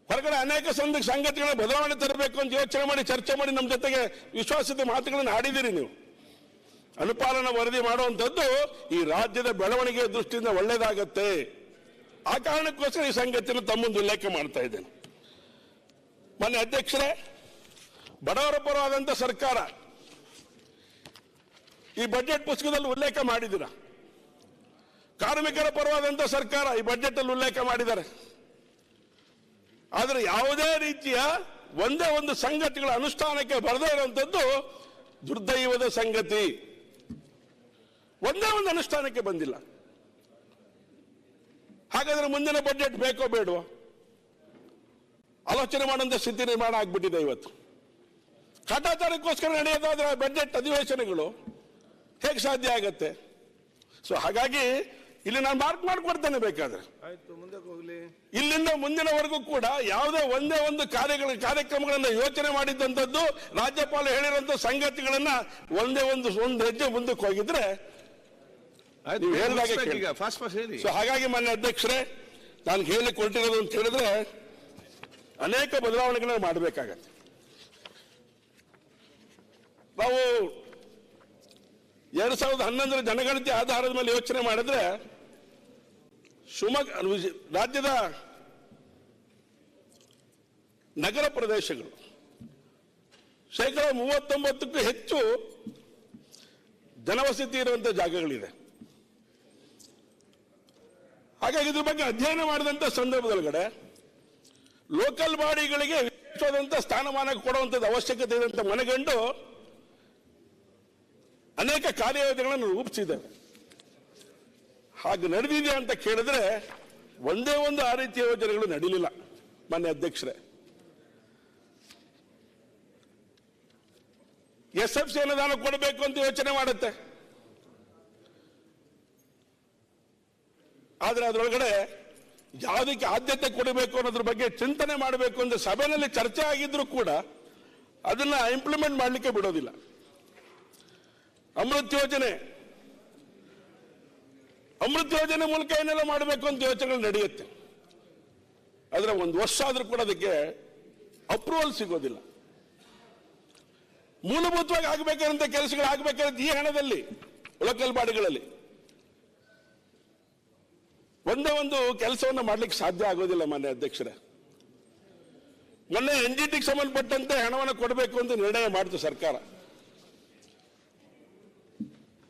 ಹೊರಗಡೆ ಅನೇಕ ಸಂಗತಿಗಳ ಬದಲಾವಣೆ ತರಬೇಕು ಅಂತ ಯೋಚನೆ ಮಾಡಿ ಚರ್ಚೆ ಮಾಡಿ ನಮ್ಮ ಜೊತೆಗೆ ವಿಶ್ವಾಸದ ಮಾತುಗಳನ್ನು ಆಡಿದಿರಿ ನೀವು. ಅನುಪಾಲನಾ ವರದಿ ಮಾಡುವಂಥದ್ದು ಈ ರಾಜ್ಯದ ಬೆಳವಣಿಗೆಯ ದೃಷ್ಟಿಯಿಂದ ಒಳ್ಳೇದಾಗತ್ತೆ. ಆ ಕಾರಣಕ್ಕೋಸ್ಕರ ಈ ಸಂಗತಿಯನ್ನು ತಮ್ಮೊಂದು ಉಲ್ಲೇಖ ಮಾಡ್ತಾ ಇದ್ದೇನೆ. ಮಾನ್ಯ ಅಧ್ಯಕ್ಷರೇ, ಬಡವರ ಪರವಾದಂಥ ಸರ್ಕಾರ ಈ ಬಜೆಟ್ ಪುಸ್ತಕದಲ್ಲಿ ಉಲ್ಲೇಖ ಮಾಡಿದ್ದೀರ. ಕಾರ್ಮಿಕರ ಪರವಾದಂಥ ಸರ್ಕಾರ ಈ ಬಜೆಟ್ ಅಲ್ಲಿ ಉಲ್ಲೇಖ ಮಾಡಿದ್ದಾರೆ. ಆದರೆ ಯಾವುದೇ ರೀತಿಯ ಒಂದೇ ಒಂದು ಸಂಗತಿಗಳ ಅನುಷ್ಠಾನಕ್ಕೆ ಬರದೇ ಇರುವಂತದ್ದು ದುರ್ದೈವದ ಸಂಗತಿ. ಒಂದೇ ಒಂದು ಅನುಷ್ಠಾನಕ್ಕೆ ಬಂದಿಲ್ಲ. ಹಾಗಾದ್ರೆ ಮುಂದಿನ ಬಜೆಟ್ ಬೇಕೋ ಬೇಡವೋ ಆಲೋಚನೆ ಮಾಡುವಂತ ಸ್ಥಿತಿ ನಿರ್ಮಾಣ ಆಗ್ಬಿಟ್ಟಿದೆ ಇವತ್ತು. ಕಾಟಾಚಾರಕ್ಕೋಸ್ಕರ ನಡೆಯೋದಾದ್ರೆ ಬಜೆಟ್ ಅಧಿವೇಶನಗಳು ಹೇಗೆ ಸಾಧ್ಯ ಆಗತ್ತೆ? ಸೊ ಹಾಗಾಗಿ ಇಲ್ಲಿ ನಾನು ಮಾರ್ಕ್ ಮಾಡಿಕೊಡ್ತೇನೆ. ಬೇಕಾದ್ರೆ ಇಲ್ಲಿಂದ ಮುಂದಿನವರೆಗೂ ಕೂಡ ಯಾವುದೇ ಒಂದೇ ಒಂದು ಕಾರ್ಯಕ್ರಮಗಳನ್ನ ಯೋಚನೆ ಮಾಡಿದ್ದಂಥದ್ದು, ರಾಜ್ಯಪಾಲ ಹೇಳಿರುವಂತ ಸಂಗತಿಗಳನ್ನ ಒಂದೇ ಒಂದು ಹೆಜ್ಜೆ ಮುಂದಕ್ಕೆ ಹೋಗಿದ್ರೆ ಸೊ ಹಾಗಾಗಿ ಮಾನ್ಯ ಅಧ್ಯಕ್ಷರೇ, ನಾನು ಹೇಳಿಕೊಟ್ಟಿರೋದು ಅಂತ ಹೇಳಿದ್ರೆ ಅನೇಕ ಬದಲಾವಣೆಗಳನ್ನ ಮಾಡಬೇಕಾಗತ್ತೆ. ನಾವು 2011 ಜನಗಣತಿ ಆಧಾರದ ಮೇಲೆ ಯೋಚನೆ ಮಾಡಿದ್ರೆ ರಾಜ್ಯದ ನಗರ ಪ್ರದೇಶಗಳು 39%ಕ್ಕೂ ಹೆಚ್ಚು ಜನವಸತಿ ಇರುವಂತಹ ಜಾಗಗಳಿದೆ. ಹಾಗಾಗಿ ಇದ್ರ ಬಗ್ಗೆ ಅಧ್ಯಯನ ಮಾಡಿದಂತ ಸಂದರ್ಭದೊಳಗಡೆ ಲೋಕಲ್ ಬಾಡಿಗಳಿಗೆ ವಿಶೇಷವಾದಂತಹ ಸ್ಥಾನಮಾನ ಕೊಡುವಂಥದ್ದು ಅವಶ್ಯಕತೆ ಇದೆ ಅಂತ ಮನಗಂಡು ಅನೇಕ ಕಾರ್ಯಯೋಜನೆಗಳನ್ನು ರೂಪಿಸಿದ್ದಾರೆ. ಹಾಗೆ ನಡೆದಿದೆ ಅಂತ ಕೇಳಿದ್ರೆ ಒಂದೇ ಒಂದು ಆ ರೀತಿಯ ಯೋಜನೆಗಳು ನಡೀಲಿಲ್ಲ. ಮಾನ್ಯ ಅಧ್ಯಕ್ಷರೇ, SFC ಅನುದಾನ ಕೊಡಬೇಕು ಅಂತ ಯೋಚನೆ ಮಾಡುತ್ತೆ, ಆದ್ರೆ ಅದರೊಳಗಡೆ ಯಾವುದಕ್ಕೆ ಆದ್ಯತೆ ಕೊಡಬೇಕು ಅನ್ನೋದ್ರ ಬಗ್ಗೆ ಚಿಂತನೆ ಮಾಡಬೇಕು ಅಂತ ಸಭೆಯಲ್ಲಿ ಚರ್ಚೆ ಆಗಿದ್ರು ಕೂಡ ಅದನ್ನ ಇಂಪ್ಲಿಮೆಂಟ್ ಮಾಡಲಿಕ್ಕೆ ಬಿಡೋದಿಲ್ಲ. ಅಮೃತ್ ಯೋಜನೆ ಮೂಲಕ ಏನೆಲ್ಲ ಮಾಡಬೇಕು ಅಂತ ಯೋಚನೆಗಳು ನಡೆಯುತ್ತೆ, ಆದ್ರೆ ಒಂದು ವರ್ಷ ಆದ್ರೂ ಕೂಡ ಅದಕ್ಕೆ ಅಪ್ರೂವಲ್ ಸಿಗೋದಿಲ್ಲ. ಮೂಲಭೂತವಾಗಿ ಆಗಬೇಕಾದಂತ ಕೆಲಸಗಳು ಆಗಬೇಕಾದ ಈ ಹಣದಲ್ಲಿ ಲೋಕಲ್ ಬಾಡಿಗಳಲ್ಲಿ ಒಂದೇ ಒಂದು ಕೆಲಸವನ್ನು ಮಾಡ್ಲಿಕ್ಕೆ ಸಾಧ್ಯ ಆಗೋದಿಲ್ಲ. ಮಾನ್ಯ ಅಧ್ಯಕ್ಷರೇ, ಮೊನ್ನೆ NGTಗೆ ಸಂಬಂಧಪಟ್ಟಂತೆ ಹಣವನ್ನು ಕೊಡಬೇಕು ಅಂತ ನಿರ್ಣಯ ಮಾಡಿತು ಸರ್ಕಾರ.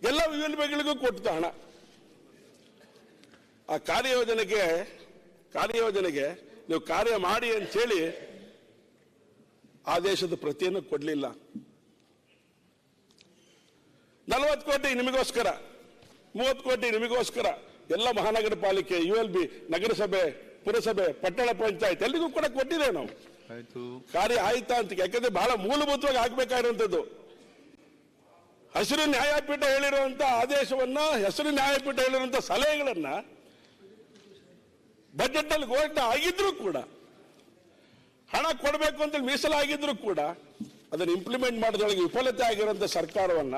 ಎಲ್ಲ ವಿವಿಧಗಳಿಗೂ ಕೊಟ್ಟು ಹಣ. ಆ ಕಾರ್ಯಯೋಜನೆಗೆ ನೀವು ಕಾರ್ಯ ಮಾಡಿ ಅಂತ ಹೇಳಿ ಆದೇಶದ ಪ್ರತಿಯನ್ನು ಕೊಡಲಿಲ್ಲ. 40 ಕೋಟಿ ನಿಮಗೋಸ್ಕರ, 30 ಕೋಟಿ ನಿಮಗೋಸ್ಕರ ಎಲ್ಲ ಮಹಾನಗರ ಪಾಲಿಕೆ, ULB, ನಗರಸಭೆ, ಪುರಸಭೆ, ಪಟ್ಟಣ ಪಂಚಾಯತ್ ಎಲ್ಲಿಗೂ ಕೂಡ ಕೊಟ್ಟಿದೆ ನಾವು. ಕಾರ್ಯ ಆಯ್ತಾ ಅಂತ, ಯಾಕಂದ್ರೆ ಬಹಳ ಮೂಲಭೂತವಾಗಿ ಆಗ್ಬೇಕಾಗಿರುವಂತದ್ದು. ಹಸಿರು ನ್ಯಾಯಪೀಠ ಹೇಳಿರುವಂತ ಆದೇಶವನ್ನ, ಹೆಸರು ನ್ಯಾಯಪೀಠ ಹೇಳಿರುವಂತ ಸಲಹೆಗಳನ್ನ ಬಜೆಟ್ ಅಲ್ಲಿ ಘೋಷಣೆ ಆಗಿದ್ರು ಕೂಡ, ಹಣ ಕೊಡಬೇಕು ಅಂತ ಮೀಸಲಾಗಿದ್ರು ಕೂಡ ಅದನ್ನು ಇಂಪ್ಲಿಮೆಂಟ್ ಮಾಡೋದ್ರೊಳಗೆ ವಿಫಲತೆ ಆಗಿರುವಂತ ಸರ್ಕಾರವನ್ನ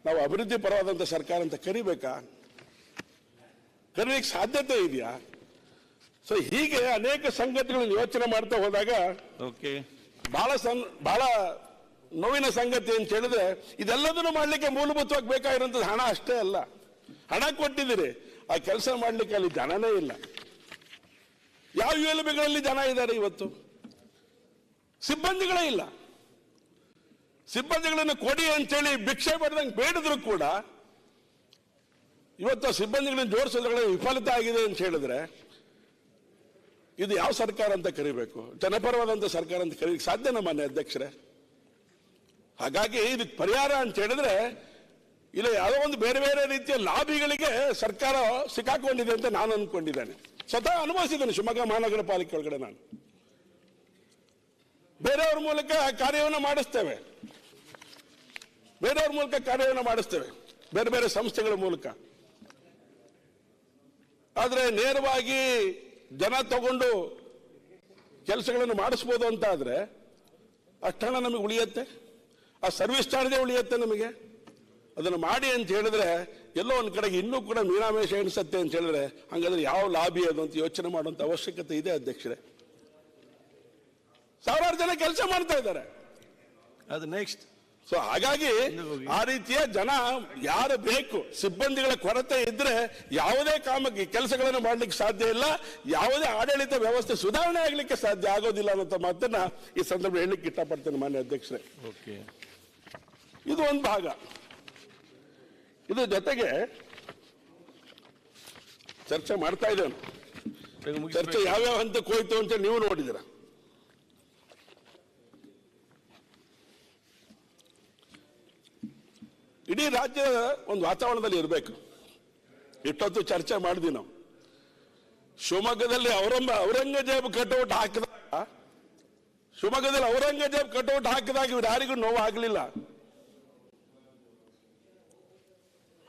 ನಾವು ಅಭಿವೃದ್ಧಿ ಪರವಾದಂತ ಸರ್ಕಾರ ಅಂತ ಕರಿಬೇಕಾ? ಕರೀಲಿಕ್ಕೆ ಸಾಧ್ಯತೆ ಇದೆಯಾ? ಸೊ ಹೀಗೆ ಅನೇಕ ಸಂಗತಿಗಳನ್ನು ಯೋಚನೆ ಮಾಡ್ತಾ ಹೋದಾಗ ಬಹಳ ನೋವಿನ ಸಂಗತಿ ಅಂತ ಹೇಳಿದ್ರೆ, ಇದೆಲ್ಲದನ್ನು ಮಾಡ್ಲಿಕ್ಕೆ ಮೂಲಭೂತವಾಗಿ ಬೇಕಾಗಿರುವಂತದ್ದು ಹಣ ಅಷ್ಟೇ ಅಲ್ಲ. ಹಣ ಕೊಟ್ಟಿದ್ದೀರಿ, ಆ ಕೆಲಸ ಮಾಡ್ಲಿಕ್ಕೆ ಅಲ್ಲಿ ಜನನೇ ಇಲ್ಲ. ಯಾವ ULBಗಳಲ್ಲಿ ಜನ ಇದ್ದಾರೆ ಇವತ್ತು? ಸಿಬ್ಬಂದಿಗಳೇ ಇಲ್ಲ. ಸಿಬ್ಬಂದಿಗಳನ್ನು ಕೊಡಿ ಅಂತೇಳಿ ಭಿಕ್ಷೆ ಪಡೆದಂಗೆ ಬೇಡಿದ್ರು ಕೂಡ ಇವತ್ತು ಸಿಬ್ಬಂದಿಗಳನ್ನು ಜೋಡಿಸೋದ್ರೊಳಗೆ ವಿಫಲತೆ ಆಗಿದೆ ಅಂತ ಹೇಳಿದ್ರೆ ಇದು ಯಾವ ಸರ್ಕಾರ ಅಂತ ಕರಿಬೇಕು? ಜನಪರವಾದಂತ ಸರ್ಕಾರ ಅಂತ ಕರೀಲಿಕ್ಕೆ ಸಾಧ್ಯನಾ ಮಾನ್ಯ ಅಧ್ಯಕ್ಷರೇ? ಹಾಗಾಗಿ ಇದಕ್ಕೆ ಪರಿಹಾರ ಅಂತ ಹೇಳಿದ್ರೆ ಇಲ್ಲ ಯಾವುದೋ ಒಂದು ಬೇರೆ ಬೇರೆ ರೀತಿಯ ಲಾಭಿಗಳಿಗೆ ಸರ್ಕಾರ ಸಿಕ್ಕಾಕೊಂಡಿದೆ ಅಂತ ನಾನು ಅನ್ಕೊಂಡಿದ್ದೇನೆ. ಸ್ವತಃ ಅನುಭವಿಸಿದ್ದೇನೆ ಶಿವಮೊಗ್ಗ ಮಹಾನಗರ ಪಾಲಿಕೆ ಒಳಗಡೆ. ನಾನು ಬೇರೆಯವ್ರ ಮೂಲಕ ಕಾರ್ಯವನ್ನು ಮಾಡಿಸ್ತೇವೆ, ಬೇರೆ ಬೇರೆ ಸಂಸ್ಥೆಗಳ ಮೂಲಕ. ಆದ್ರೆ ನೇರವಾಗಿ ಜನ ತಗೊಂಡು ಕೆಲಸಗಳನ್ನು ಮಾಡಿಸ್ಬೋದು ಅಂತ ಆದ್ರೆ ಅಷ್ಟು ಹಣ ನಮಗೆ ಉಳಿಯುತ್ತೆ, ಆ ಸರ್ವಿಸ್ ಚಾರ್ಜೇ ಉಳಿಯುತ್ತೆ ನಮಗೆ. ಅದನ್ನು ಮಾಡಿ ಅಂತ ಹೇಳಿದ್ರೆ ಎಲ್ಲೋ ಒಂದ್ ಕಡೆಗೆ ಇನ್ನೂ ಕೂಡ ಮೀನಾಮೇಷ ಎಣಿಸುತ್ತೆ ಅಂತ ಹೇಳಿದ್ರೆ ಹಂಗಾದ್ರೆ ಯಾವ ಲಾಭಿ ಅದು ಅಂತ ಯೋಚನೆ ಮಾಡುವಂತ ಅವಶ್ಯಕತೆ ಇದೆ ಅಧ್ಯಕ್ಷರೇ. ಸಾವಿರಾರು ಜನ ಕೆಲಸ ಮಾಡ್ತಾ ಇದ್ದಾರೆ. ಅದು ನೆಕ್ಸ್ಟ್. ಸೊ ಹಾಗಾಗಿ ಆ ರೀತಿಯ ಜನ ಯಾರು ಬೇಕು, ಸಿಬ್ಬಂದಿಗಳ ಕೊರತೆ ಇದ್ರೆ ಯಾವುದೇ ಕೆಲಸಗಳನ್ನು ಮಾಡ್ಲಿಕ್ಕೆ ಸಾಧ್ಯ ಇಲ್ಲ, ಯಾವುದೇ ಆಡಳಿತ ವ್ಯವಸ್ಥೆ ಸುಧಾರಣೆ ಆಗ್ಲಿಕ್ಕೆ ಸಾಧ್ಯ ಆಗೋದಿಲ್ಲ ಅನ್ನೋ ಮಾತನ್ನ ಈ ಸಂದರ್ಭ ಹೇಳಲಿಕ್ಕೆ ಇಷ್ಟಪಡ್ತೇನೆ ಮಾನ್ಯ ಅಧ್ಯಕ್ಷರೇ. ಇದು ಒಂದು ಭಾಗ. ಇದು ಜೊತೆಗೆ ಚರ್ಚೆ ಮಾಡ್ತಾ ಇದ್ದೇವೆ. ಚರ್ಚೆ ಯಾವ್ಯಾವ ಹಂತಕ್ಕೆ ಹೋಯ್ತು ಅಂತ ನೀವು ನೋಡಿದಿರ. ಇಡೀ ರಾಜ್ಯದ ಒಂದು ವಾತಾವರಣದಲ್ಲಿ ಇರಬೇಕು. ಇಷ್ಟೊತ್ತು ಚರ್ಚೆ ಮಾಡಿದ್ವಿ ನಾವು. ಶಿವಮೊಗ್ಗದಲ್ಲಿ ಔರಂಗಜೇಬ್ ಕಟೌಟ್ ಹಾಕಿದಾಗ ಇವ್ರು ಯಾರಿಗೂ ನೋವು ಆಗಲಿಲ್ಲ.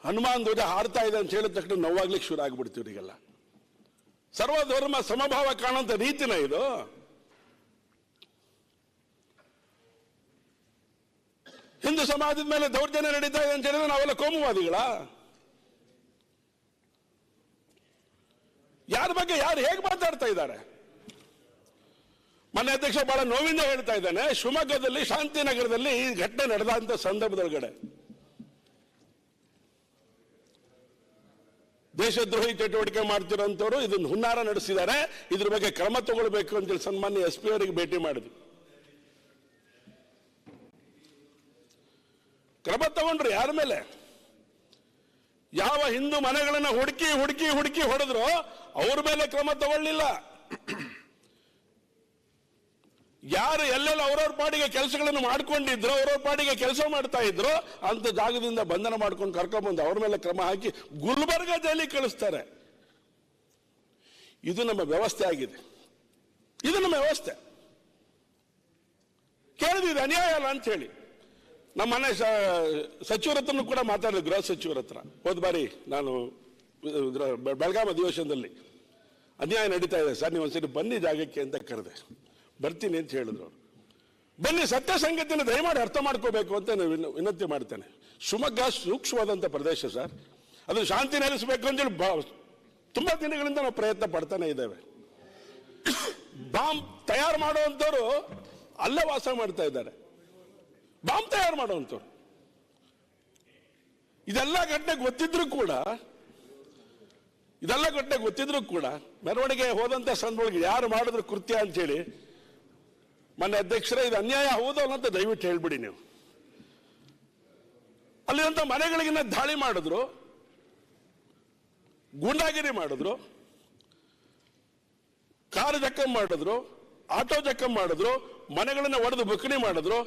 ಹನುಮಾನ್ ಧ್ವಜ ಹಾರ್ತಾ ಇದೆ ಅಂತ ಹೇಳಿದ ತಕ್ಷಣ ನೋವಾಗ್ಲಿಕ್ಕೆ ಶುರು ಆಗ್ಬಿಡ್ತೀವಿ ಈಗೆಲ್ಲ. ಸರ್ವಧರ್ಮ ಸಮಭಾವ ಕಾಣುವಂತ ರೀತಿನ ಇದು. ಹಿಂದೂ ಸಮಾಜದ ಮೇಲೆ ದೌರ್ಜನ್ಯ ನಡೀತಾ ಇದೆ ಅಂತ ಹೇಳಿದ್ರೆ ನಾವೆಲ್ಲ ಕೋಮುವಾದಿಗಳ? ಯಾರ ಬಗ್ಗೆ ಯಾರು ಹೇಗೆ ಮಾತಾಡ್ತಾ ಇದ್ದಾರೆ? ಮನೆ ಅಧ್ಯಕ್ಷ ಬಹಳ ನೋವಿಂದ ಹೇಳ್ತಾ ಇದ್ದಾನೆ, ಶಿವಮೊಗ್ಗದಲ್ಲಿ ಶಾಂತಿನಗರದಲ್ಲಿ ಈ ಘಟನೆ ನಡೆದಂತ ಸಂದರ್ಭದೊಳಗಡೆ ದೇಶದ್ರೋಹಿ ಚಟುವಟಿಕೆ ಮಾಡ್ತಿರೋಂಥವ್ರು ಇದನ್ನು ಹುನ್ನಾರ ನಡೆಸಿದ್ದಾರೆ, ಇದ್ರ ಬಗ್ಗೆ ಕ್ರಮ ತಗೊಳ್ಬೇಕು ಅಂತೇಳಿ ಸನ್ಮಾನ್ಯ SP ಅವರಿಗೆ ಭೇಟಿ ಮಾಡಿದ್ವಿ. ಕ್ರಮ ತಗೊಂಡ್ರು ಯಾರ ಮೇಲೆ? ಯಾವ ಹಿಂದೂ ಮನೆಗಳನ್ನ ಹುಡುಕಿ ಹುಡುಕಿ ಹುಡುಕಿ ಹೊಡೆದ್ರು ಅವ್ರ ಮೇಲೆ ಕ್ರಮ ತಗೊಳ್ಳಿಲ್ಲ. ಯಾರು ಎಲ್ಲೆಲ್ಲ ಅವ್ರವ್ರ ಪಾಡಿಗೆ ಕೆಲಸಗಳನ್ನು ಮಾಡ್ಕೊಂಡಿದ್ರು, ಅವ್ರವ್ರ ಪಾಡಿಗೆ ಕೆಲಸ ಮಾಡ್ತಾ ಇದ್ರು ಅಂತ ಜಾಗದಿಂದ ಬಂಧನ ಮಾಡ್ಕೊಂಡು ಕರ್ಕೊಂಡ್ಬಂದು ಅವ್ರ ಮೇಲೆ ಕ್ರಮ ಹಾಕಿ ಗುಲ್ಬರ್ಗ ಜೈಲಿಗೆ ಕಳಿಸ್ತಾರೆ. ಇದು ನಮ್ಮ ವ್ಯವಸ್ಥೆ ಆಗಿದೆ. ಇದು ನಮ್ಮ ವ್ಯವಸ್ಥೆ. ಕೇಳಿದ್ವಿ ಅನ್ಯಾಯ ಅಲ್ಲ ಅಂತ ಹೇಳಿ. ನಮ್ಮ ಮನೆ ಸಚಿವರ ಹತ್ರನೂ ಕೂಡ ಮಾತಾಡಿದ್ರು, ಗೃಹ ಸಚಿವರ ಹತ್ರ. ಹೋದ ಬಾರಿ ನಾನು ಬೆಳಗಾಂ ಅಧಿವೇಶನದಲ್ಲಿ ಅನ್ಯಾಯ ನಡೀತಾ ಇದೆ ಸರ್, ನೀವು ಒಂದ್ಸರಿ ಬನ್ನಿ ಜಾಗಕ್ಕೆ ಅಂತ ಕರೆದೆ. ಬರ್ತೀನಿ ಅಂತ ಹೇಳಿದ್ರು. ಬನ್ನಿ, ಸತ್ಯ ಸಂಗತಿಯನ್ನು ದಯಮಾಡಿ ಅರ್ಥ ಮಾಡ್ಕೋಬೇಕು ಅಂತ ನಾನು ವಿನಂತಿ ಮಾಡ್ತೇನೆ. ಶಿವಮೊಗ್ಗ ಸೂಕ್ಷ್ಮವಾದಂಥ ಪ್ರದೇಶ ಸರ್, ಅದು ಶಾಂತಿ ನೆಲೆಸಬೇಕು ಅಂತೇಳಿ ತುಂಬಾ ದಿನಗಳಿಂದ ನಾವು ಪ್ರಯತ್ನ ಪಡ್ತಾನೆ ಇದ್ದೇವೆ. ಬಾಂಬ್ ತಯಾರು ಮಾಡುವಂಥವ್ರು ಅಲ್ಲೇ ವಾಸ ಮಾಡ್ತಾ ಇದ್ದಾರೆ. ಬಾಂಬ್ ತಯಾರು ಮಾಡುವಂಥವ್ರು ಇದೆಲ್ಲ ಘಟನೆ ಗೊತ್ತಿದ್ರು ಕೂಡ ಮೆರವಣಿಗೆ ಹೋದಂತ ಸಂದರ್ಭಕ್ಕೆ ಯಾರು ಮಾಡಿದ್ರು ಕೃತ್ಯ ಅಂತ ಹೇಳಿ ಮೊನ್ನೆ ಅಧ್ಯಕ್ಷರೇ ಇದು ಅನ್ಯಾಯ ಹೌದಲ್ಲ ಅಂತ ದಯವಿಟ್ಟು ಹೇಳ್ಬಿಡಿ ನೀವು. ಅಲ್ಲಿರುವಂತ ಮನೆಗಳಿಗಿನ್ನ ದಾಳಿ ಮಾಡಿದ್ರು, ಗೂಂಡಾಗಿರಿ ಮಾಡಿದ್ರು, ಕಾರು ಜಖಂ ಮಾಡಿದ್ರು, ಆಟೋ ಜಖಂ ಮಾಡಿದ್ರು, ಮನೆಗಳನ್ನ ಒಡೆದು ಬುಕಣಿ ಮಾಡಿದ್ರು.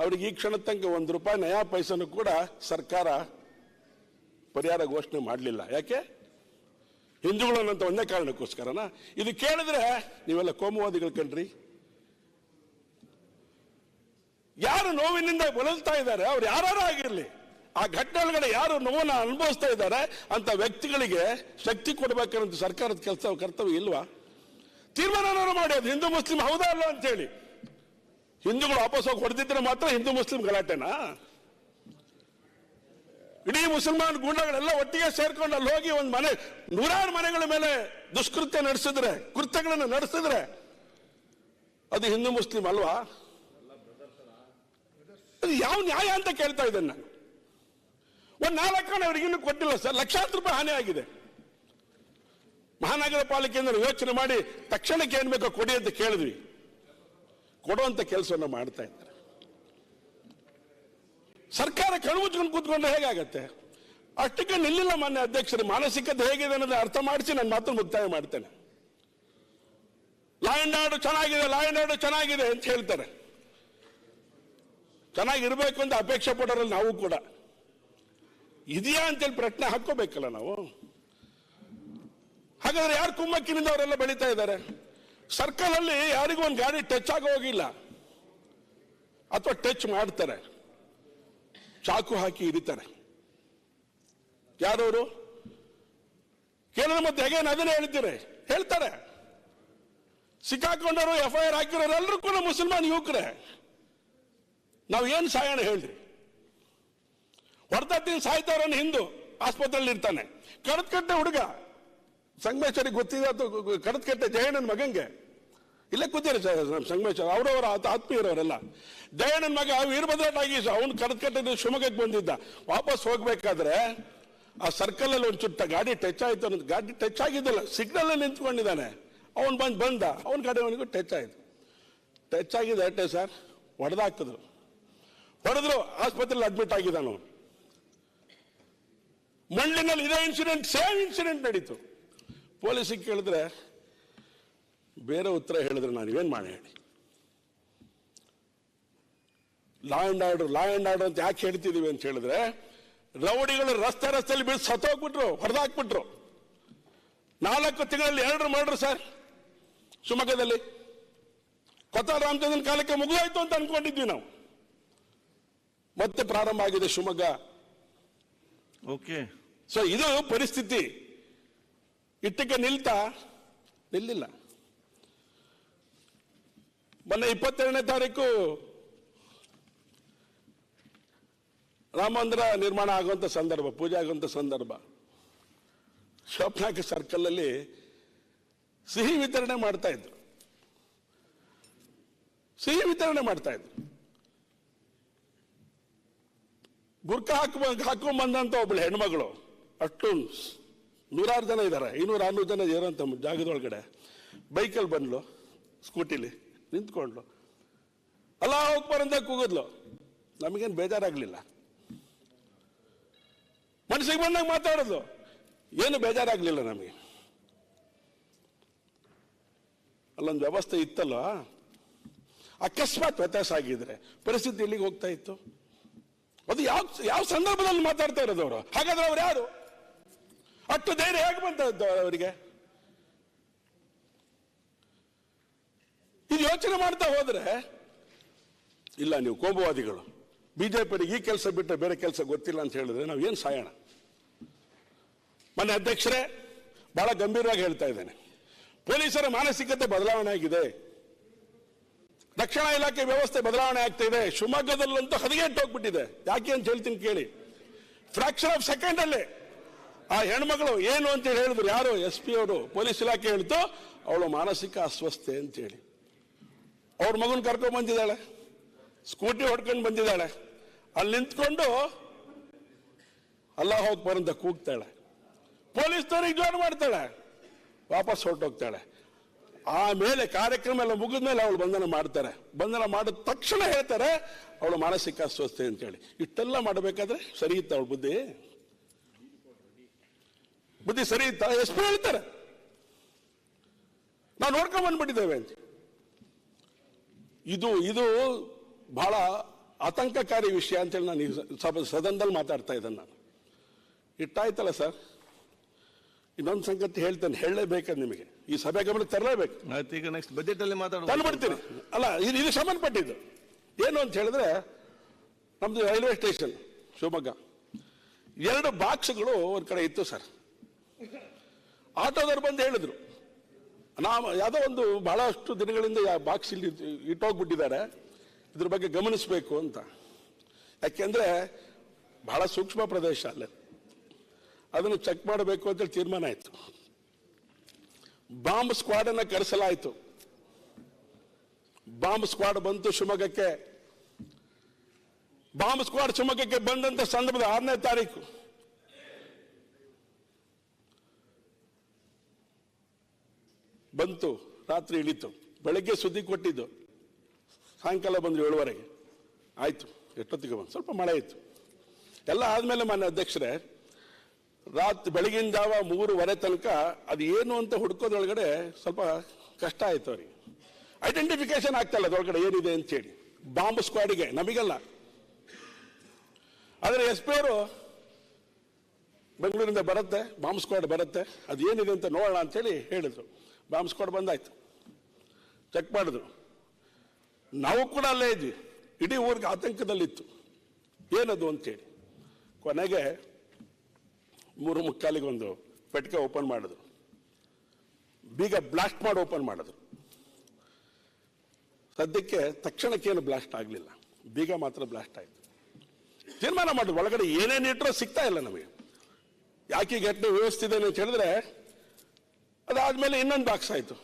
ಅವ್ರಿಗೆ ಈ ಕ್ಷಣ ತನಕ ₹1 ನಯಾ ಪೈಸನು ಕೂಡ ಸರ್ಕಾರ ಪರಿಹಾರ ಘೋಷಣೆ ಮಾಡಲಿಲ್ಲ. ಯಾಕೆ? ಹಿಂದೂಗಳನ್ನಂತ ಒಂದೇ ಕಾರಣಕ್ಕೋಸ್ಕರನ? ಇದು ಕೇಳಿದ್ರೆ ನೀವೆಲ್ಲ ಕೋಮುವಾದಿಗಳು ಕಣ್ರಿ. ಯಾರು ನೋವಿನಿಂದ ಬಳಲ್ತಾ ಇದ್ದಾರೆ ಅವ್ರು ಯಾರು ಆಗಿರಲಿ, ಆ ಘಟನೆ ಒಳಗಡೆ ಯಾರು ನೋವನ್ನ ಅನುಭವಿಸ್ತಾ ಇದ್ದಾರೆ ಅಂತ ವ್ಯಕ್ತಿಗಳಿಗೆ ಶಕ್ತಿ ಕೊಡಬೇಕನ್ನೋದು ಸರ್ಕಾರದ ಕೆಲಸ ಕರ್ತವ್ಯ ಇಲ್ವಾ? ತೀರ್ಮಾನ ಮಾಡಿ ಅದು ಹಿಂದೂ ಮುಸ್ಲಿಂ ಹೌದಾ ಅಲ್ಲ ಅಂತ ಹೇಳಿ. ಹಿಂದೂಗಳು ವಾಪಸ್ ಹೋಗಿ ಹೊಡೆದಿದ್ರೆ ಮಾತ್ರ ಹಿಂದೂ ಮುಸ್ಲಿಂ ಗಲಾಟೆನಾ? ಇಡೀ ಮುಸಲ್ಮಾನ್ ಗೂಂಡಗಳೆಲ್ಲ ಒಟ್ಟಿಗೆ ಸೇರ್ಕೊಂಡು ಅಲ್ಲಿ ಹೋಗಿ ಒಂದು ಮನೆ, 100 ಮನೆಗಳ ಮೇಲೆ ದುಷ್ಕೃತ್ಯ ನಡೆಸಿದ್ರೆ, ಕೃತ್ಯಗಳನ್ನು ನಡೆಸಿದ್ರೆ ಅದು ಹಿಂದೂ ಮುಸ್ಲಿಂ ಅಲ್ವಾ? ಅದು ಯಾವ ನ್ಯಾಯ ಅಂತ ಕೇಳ್ತಾ ಇದ್ದೇನೆ ನಾನು. ಒಂದು 4 ಹಣ ಅವರಿಗಿನ್ನೂ ಕೊಟ್ಟಿಲ್ಲ ಸರ್, ಲಕ್ಷಾಂತರ ರೂಪಾಯಿ ಹಾನಿ ಆಗಿದೆ. ಮಹಾನಗರ ಪಾಲಿಕೆಯಿಂದ ಯೋಚನೆ ಮಾಡಿ ತಕ್ಷಣಕ್ಕೆ ಏನ್ ಬೇಕೋ ಕೊಡಿ ಅಂತ ಕೇಳಿದ್ವಿ. ಕೊಡುವಂತ ಕೆಲಸವನ್ನು ಮಾಡ್ತಾ ಇದ್ದಾರೆ. ಸರ್ಕಾರ ಕಣ್ಮುಚ್ಕೊಂಡು ಕೂತ್ಕೊಂಡ್ರೆ ಹೇಗಾಗತ್ತೆ? ಅಷ್ಟಕ್ಕೆ ನಿಲ್ಲಿಲ್ಲ ಮಾನ್ಯ ಅಧ್ಯಕ್ಷರು. ಮಾನಸಿಕತೆ ಹೇಗಿದೆ ಅನ್ನೋದನ್ನ ಅರ್ಥ ಮಾಡಿಸಿ ನನ್ನ ಮಾತನ್ನು ಮುಕ್ತಾಯ ಮಾಡ್ತೇನೆ. ಲಾ ಅಂಡ್ ಆರ್ಡರ್ ಚೆನ್ನಾಗಿದೆ ಅಂತ ಹೇಳ್ತಾರೆ. ಚೆನ್ನಾಗಿರ್ಬೇಕು ಅಂತ ಅಪೇಕ್ಷೆ ಪಡೋರಲ್ಲಿ ನಾವು ಕೂಡ ಇದೆಯಾ ಅಂತೇಳಿ ಪ್ರಶ್ನೆ ಹಾಕೋಬೇಕಲ್ಲ ನಾವು. ಹಾಗಾದ್ರೆ ಯಾರು ಕುಮ್ಮಕ್ಕಿನಿಂದ ಅವರೆಲ್ಲ ಬೆಳೀತಾ ಇದ್ದಾರೆ? ಸರ್ಕಲ್ ಅಲ್ಲಿ ಯಾರಿಗೂ ಒಂದು ಗಾಡಿ ಟಚ್ ಆಗಿ ಹೋಗಿಲ್ಲ, ಅಥವಾ ಟಚ್ ಮಾಡ್ತಾರೆ, ಚಾಕು ಹಾಕಿ ಇರಿತಾರೆ. ಯಾರವರು ಕೇಳಿದ್ರೆ ಮತ್ತೆ ಹೇಗೇನು ಅದನ್ನೇ ಹೇಳ್ತಾರೆ. ಸಿಕ್ಕಾಕೊಂಡವರು FIR ಹಾಕಿರೋರು ಎಲ್ಲರೂ ಕೂಡ ಮುಸಲ್ಮಾನ್ ಯುವಕರೇ. ನಾವು ಏನು ಸಾಯೋಣ ಹೇಳ್ರಿ? ಹೊಡೆದಿನ ಸಾಯ್ತಾರನ್ನು ಹಿಂದೂ ಆಸ್ಪತ್ರೆಯಲ್ಲಿ ಇರ್ತಾನೆ. ಕಡತ್ಕಟ್ಟೆ ಹುಡುಗ ಸಂಗಮೇಶ್ವರಿಗೆ ಗೊತ್ತಿದೆ, ಕಡತ್ಕಟ್ಟೆ ಜಯಣ್ಣನ ಮಗಂಗೆ ಇಲ್ಲೇ ಕೂತಿರಿ ಸಂಗಮೇಶ್ವರ, ಅವರವರ ಆತ್ಮೀಯರವರೆಲ್ಲ. ಜಯಣ್ಣನ ಮಗ ವೀರಭದ್ರ ನಾಗೇಶ್, ಅವನು ಕಡತ್ಕಟ್ಟೆ ಶಿವಮೊಗ್ಗಕ್ಕೆ ಬಂದಿದ್ದ. ವಾಪಸ್ ಹೋಗ್ಬೇಕಾದ್ರೆ ಆ ಸರ್ಕಲ್ ಅಲ್ಲಿ ಒಂದು ಚುಟ್ಟ ಗಾಡಿ ಟಚ್ ಆಯ್ತು ಅನ್ನೋದು. ಗಾಡಿ ಟಚ್ ಆಗಿದ್ದಲ್ಲ, ಸಿಗ್ನಲ್ ಅಲ್ಲಿ ನಿಂತ್ಕೊಂಡಿದ್ದಾನೆ. ಅವನು ಬಂದ ಅವನ ಗಾಡಿ ಅವನಿಗೂ ಟಚ್ ಆಯ್ತು. ಟಚ್ ಆಗಿದೆ ಅಷ್ಟೇ ಸರ್, ಹೊಡೆದ್ರು. ಆಸ್ಪತ್ರೆಯಲ್ಲಿ ಅಡ್ಮಿಟ್ ಆಗಿದ್ದಾನು. ಮಂಡ್ಯನಲ್ಲಿ ಇದೇ ಸೇಮ್ ಇನ್ಸಿಡೆಂಟ್ ನಡೀತು. ಪೊಲೀಸಿಗೆ ಕೇಳಿದ್ರೆ ಬೇರೆ ಉತ್ತರ ಹೇಳಿದ್ರೆ ನಾನು ಏನ್ ಮಾಡಿ ಹೇಳಿ? ಲಾ ಅಂಡ್ ಆರ್ಡರ್ ಅಂತ ಯಾಕೆ ಹೇಳ್ತಿದೀವಿ ಅಂತ ಹೇಳಿದ್ರೆ, ರೌಡಿಗಳು ರಸ್ತೆಯಲ್ಲಿ ಬಿದ್ದು ಸತ್ತೋಗ್ಬಿಟ್ರು, ಹೊಡೆದಾಕ್ಬಿಟ್ರು. 4 ತಿಂಗಳಲ್ಲಿ 2 ಮರ್ಡರ್ ಸರ್ ಶಿವಮೊಗ್ಗದಲ್ಲಿ. ಕೊತ್ತ ರಾಮಚಂದ್ರನ ಕಾಲಕ್ಕೆ ಮುಗಿದಾಯ್ತು ಅಂತ ಅನ್ಕೊಂಡಿದ್ವಿ ನಾವು. ಮತ್ತೆ ಪ್ರಾರಂಭ ಆಗಿದೆ ಶಿವಮೊಗ್ಗ. ಓಕೆ, ಸೊ ಇದು ಪರಿಸ್ಥಿತಿ. ಇಟ್ಟಕ್ಕೆ ನಿಲ್ಲಿಲ್ಲ. ಮೊನ್ನೆ 22ನೇ ತಾರೀಕು ರಾಮ ಮಂದಿರ ನಿರ್ಮಾಣ ಆಗುವಂತ ಸಂದರ್ಭ, ಪೂಜೆ ಆಗುವಂತ ಸಂದರ್ಭ, ಶೋಭನಾಕ ಸರ್ಕಲ್ ಅಲ್ಲಿ ಸಿಹಿ ವಿತರಣೆ ಮಾಡ್ತಾ ಇದ್ರು. ಸಿಹಿ ವಿತರಣೆ ಮಾಡ್ತಾ ಇದ್ರು. ಗುರ್ಕ ಹಾಕೊಂಡ್ ಬಂದಂತ ಒಬ್ಳು ಹೆಣ್ಮಗಳು, ಅಷ್ಟು 100 ಜನ ಇದ್ದಾರೆ, 500-600 ಜನ ಇರೋಂಥ ಜಾಗದೊಳಗಡೆ ಬೈಕಲ್ಲಿ ಬಂದ್ಲು, ಸ್ಕೂಟಿಲಿ ನಿಂತ್ಕೊಂಡ್ಲು, ಅಲ್ಲ ಅಕ್ಬರ್ ಅಂತ ಕೂಗಿದ್ಲು. ನಮಗೇನು ಬೇಜಾರಾಗ್ಲಿಲ್ಲ, ಮನಸ್ಸಿಗೆ ಬಂದಾಗ ಮಾತಾಡಿದ್ಲು, ಏನು ಬೇಜಾರಾಗ್ಲಿಲ್ಲ ನಮಗೆ. ಅಲ್ಲೊಂದು ವ್ಯವಸ್ಥೆ ಇತ್ತಲ್ವ, ಅಕಸ್ಮಾತ್ ವ್ಯತ್ಯಾಸ ಆಗಿದ್ರೆ ಪರಿಸ್ಥಿತಿ ಎಲ್ಲಿಗೆ ಹೋಗ್ತಾ ಇತ್ತು? ಅದು ಯಾವ ಸಂದರ್ಭದಲ್ಲಿ ಮಾತಾಡ್ತಾ ಇರೋದು ಅವರು? ಹಾಗಾದ್ರೆ ಅವ್ರು ಯಾರು? ಅಷ್ಟು ಧೈರ್ಯ ಹೇಗೆ ಬಂತ ಅವರಿಗೆ? ಇದು ಯೋಚನೆ ಮಾಡ್ತಾ ಹೋದ್ರೆ, ಇಲ್ಲ ನೀವು ಕೋಮುವಾದಿಗಳು, ಬಿಜೆಪಿಯವರಿಗೆ ಈ ಕೆಲಸ ಬಿಟ್ಟರೆ ಬೇರೆ ಕೆಲಸ ಗೊತ್ತಿಲ್ಲ ಅಂತ ಹೇಳಿದ್ರೆ ನಾವು ಏನು ಸಾಯೋಣ? ಮೊನ್ನೆ ಅಧ್ಯಕ್ಷರೇ ಬಹಳ ಗಂಭೀರವಾಗಿ ಹೇಳ್ತಾ ಇದ್ದೇನೆ, ಪೊಲೀಸರ ಮಾನಸಿಕತೆ ಬದಲಾವಣೆ ಆಗಿದೆ, ರಕ್ಷಣಾ ಇಲಾಖೆ ವ್ಯವಸ್ಥೆ ಬದಲಾವಣೆ ಆಗ್ತಾ ಇದೆ. ಶಿವಮೊಗ್ಗದಲ್ಲಂತೂ ಹದಗೆಟ್ಟು ಹೋಗ್ಬಿಟ್ಟಿದೆ. ಯಾಕೆ ಅಂತ ಹೇಳ್ತೀನಿ ಕೇಳಿ. ಫ್ರಾಕ್ಷನ್ ಆಫ್ ಸೆಕೆಂಡ್ ಅಲ್ಲಿ ಆ ಹೆಣ್ಮಗಳು ಏನು ಅಂತ ಹೇಳಿದ್ರು, ಯಾರು SP ಅವರು, ಪೊಲೀಸ್ ಇಲಾಖೆ ಹೇಳ್ತು ಅವಳು ಮಾನಸಿಕ ಅಸ್ವಸ್ಥೆ ಅಂತೇಳಿ. ಅವ್ರ ಮಗನ್ ಕರ್ಕೊಂಡ್ ಬಂದಿದ್ದಾಳೆ, ಸ್ಕೂಟಿ ಹೊಡ್ಕೊಂಡು ಬಂದಿದ್ದಾಳೆ, ಅಲ್ಲಿ ನಿಂತ್ಕೊಂಡು ಅಲ್ಲಾಹ್ ಅಕ್ಬರ್ ಅಂತ ಕೂಗ್ತಾಳೆ, ಪೊಲೀಸ್ನವ್ರಿಗೆ ಜೋರು ಮಾಡ್ತಾಳೆ, ವಾಪಸ್ ಹೊರಟೋಗ್ತಾಳೆ. ಆಮೇಲೆ ಕಾರ್ಯಕ್ರಮ ಎಲ್ಲ ಮುಗಿದ್ಮೇಲೆ ಅವಳು ಬಂಧನ ಮಾಡ್ತಾರೆ. ಬಂಧನ ಮಾಡಿದ ತಕ್ಷಣ ಹೇಳ್ತಾರೆ ಅವಳು ಮಾನಸಿಕ ಅಸ್ವಸ್ಥೆ ಅಂತೇಳಿ. ಇಷ್ಟೆಲ್ಲ ಮಾಡಬೇಕಾದ್ರೆ ಸರಿ ಇತ್ತ ಅವಳು ಬುದ್ಧಿ ಸರಿ ಇತ್ತ? SP ಹೇಳ್ತಾರೆ ನಾವು ನೋಡ್ಕೊಂಡ್ ಬಂದ್ಬಿಟ್ಟಿದ್ದೇವೆ ಅಂತ. ಇದು ಬಹಳ ಆತಂಕಕಾರಿ ವಿಷಯ ಅಂತೇಳಿ ನಾನು ಸದನದಲ್ಲಿ ಮಾತಾಡ್ತಾ ಇದ್ದೇನೆ. ನಾನು ಇಟ್ಟಾಯ್ತಲ್ಲ ಸರ್, ಇನ್ನೊಂದು ಸಂಗತಿ ಹೇಳ್ತೇನೆ, ಹೇಳಲೇಬೇಕಂದ್ರೆ ನಿಮಗೆ ಈ ಸಭೆ ಗಮನಕ್ಕೆ ತರಲೇಬೇಕು. ಈಗ ನೆಕ್ಸ್ಟ್ ಬಜೆಟ್ ಅಲ್ಲಿ ತಂದ್ಬಿಡ್ತೀನಿ. ಅಲ್ಲ, ಇದು ಸಂಬಂಧಪಟ್ಟಿದ್ದು ಏನು ಅಂತ ಹೇಳಿದ್ರೆ, ನಮ್ದು ರೈಲ್ವೆ ಸ್ಟೇಷನ್ ಶಿವಮೊಗ್ಗ 2 ಬಾಕ್ಸ್ಗಳು ಒಂದ್ ಕಡೆ ಇತ್ತು ಸರ್. ಆಟೋದವ್ರು ಬಂದು ಹೇಳಿದ್ರು, ನಾವು ಯಾವುದೋ ಒಂದು ಬಹಳಷ್ಟು ದಿನಗಳಿಂದ ಬಾಕ್ಸ್ ಇಲ್ಲಿ ಇಟ್ಟೋಗ್ಬಿಟ್ಟಿದ್ದಾರೆ, ಇದ್ರ ಬಗ್ಗೆ ಗಮನಿಸಬೇಕು ಅಂತ. ಯಾಕೆಂದ್ರೆ ಬಹಳ ಸೂಕ್ಷ್ಮ ಪ್ರದೇಶ ಅಲ್ಲೇ, ಅದನ್ನು ಚೆಕ್ ಮಾಡಬೇಕು ಅಂತೇಳಿ ತೀರ್ಮಾನ ಆಯಿತು. ಬಾಂಬ್ ಸ್ಕ್ವಾಡ್ ಅನ್ನ ಕರೆಸಲಾಯಿತು. ಬಾಂಬ್ ಸ್ಕ್ವಾಡ್ ಬಂತು ಶಿವಮೊಗ್ಗಕ್ಕೆ. ಬಾಂಬ್ ಸ್ಕ್ವಾಡ್ ಶಿವಮೊಗ್ಗಕ್ಕೆ ಬಂದಂತ ಸಂದರ್ಭದ 6ನೇ ತಾರೀಕು ಬಂತು, ರಾತ್ರಿ ಇಳಿತು, ಬೆಳಗ್ಗೆ ಸುದ್ದಿ ಕೊಟ್ಟಿದ್ದು, ಸಾಯಂಕಾಲ ಬಂದ್ರು 7:30. ಆಯ್ತು, ಎಷ್ಟೊತ್ತಿಗೆ ಬಂದು ಸ್ವಲ್ಪ ಮಳೆ ಇತ್ತು. ಎಲ್ಲ ಆದ್ಮೇಲೆ ಮಾನ್ಯ ಅಧ್ಯಕ್ಷರೇ, ಬೆಳಗಿನ ಜಾವ 3:15 ತನಕ ಅದು ಏನು ಅಂತ ಹುಡ್ಕೋದ್ರೊಳಗಡೆ ಸ್ವಲ್ಪ ಕಷ್ಟ ಆಯ್ತು ಅವ್ರಿಗೆ. ಐಡೆಂಟಿಫಿಕೇಶನ್ ಆಗ್ತಲ್ಲ ಅದ್ರೊಳಗಡೆ ಏನಿದೆ ಅಂತ ಹೇಳಿ. ಬಾಂಬ್ ಸ್ಕ್ವಾಡಿಗೆ, ನಮಗೆಲ್ಲ. ಆದರೆ SP ಅವರು ಬೆಂಗಳೂರಿಂದ ಬರುತ್ತೆ, ಬಾಂಬ್ ಸ್ಕ್ವಾಡ್ ಬರುತ್ತೆ, ಅದು ಏನಿದೆ ಅಂತ ನೋಡೋಣ ಅಂತೇಳಿ ಹೇಳಿದ್ರು. ಬಾಂಬ್ ಸ್ಕ್ವಾಡ್ ಬಂದಾಯ್ತು, ಚೆಕ್ ಮಾಡಿದ್ರು. ನಾವು ಕೂಡ ಅಲ್ಲೇ ಇದ್ವಿ. ಇಡೀ ಊರಿಗೆ ಆತಂಕದಲ್ಲಿತ್ತು, ಏನದು ಅಂತೇಳಿ. ಕೊನೆಗೆ 3:45 ಒಂದು ಪೆಟ್ಟಿಗೆ ಓಪನ್ ಮಾಡಿದ್ರು, ಬೀಗ ಬ್ಲಾಸ್ಟ್ ಮಾಡಿ ಓಪನ್ ಮಾಡಿದ್ರು. ಸದ್ಯಕ್ಕೆ ತಕ್ಷಣಕ್ಕೇನು ಬ್ಲಾಸ್ಟ್ ಆಗಲಿಲ್ಲ, ಬೀಗ ಮಾತ್ರ ಬ್ಲಾಸ್ಟ್ ಆಯಿತು. ತೀರ್ಮಾನ ಮಾಡಿದ್ರು, ಒಳಗಡೆ ಏನೇನು ಇಟ್ಟರೂ ಸಿಗ್ತಾ ಇಲ್ಲ ನಮಗೆ. ಯಾಕೆ ಘಟನೆ ವ್ಯವಸ್ಥೆ ಇದೆ ಅಂತ ಹೇಳಿದ್ರೆ, ಅದಾದ್ಮೇಲೆ ಇನ್ನೊಂದು ಬಾಕ್ಸ್ ಆಯ್ತು.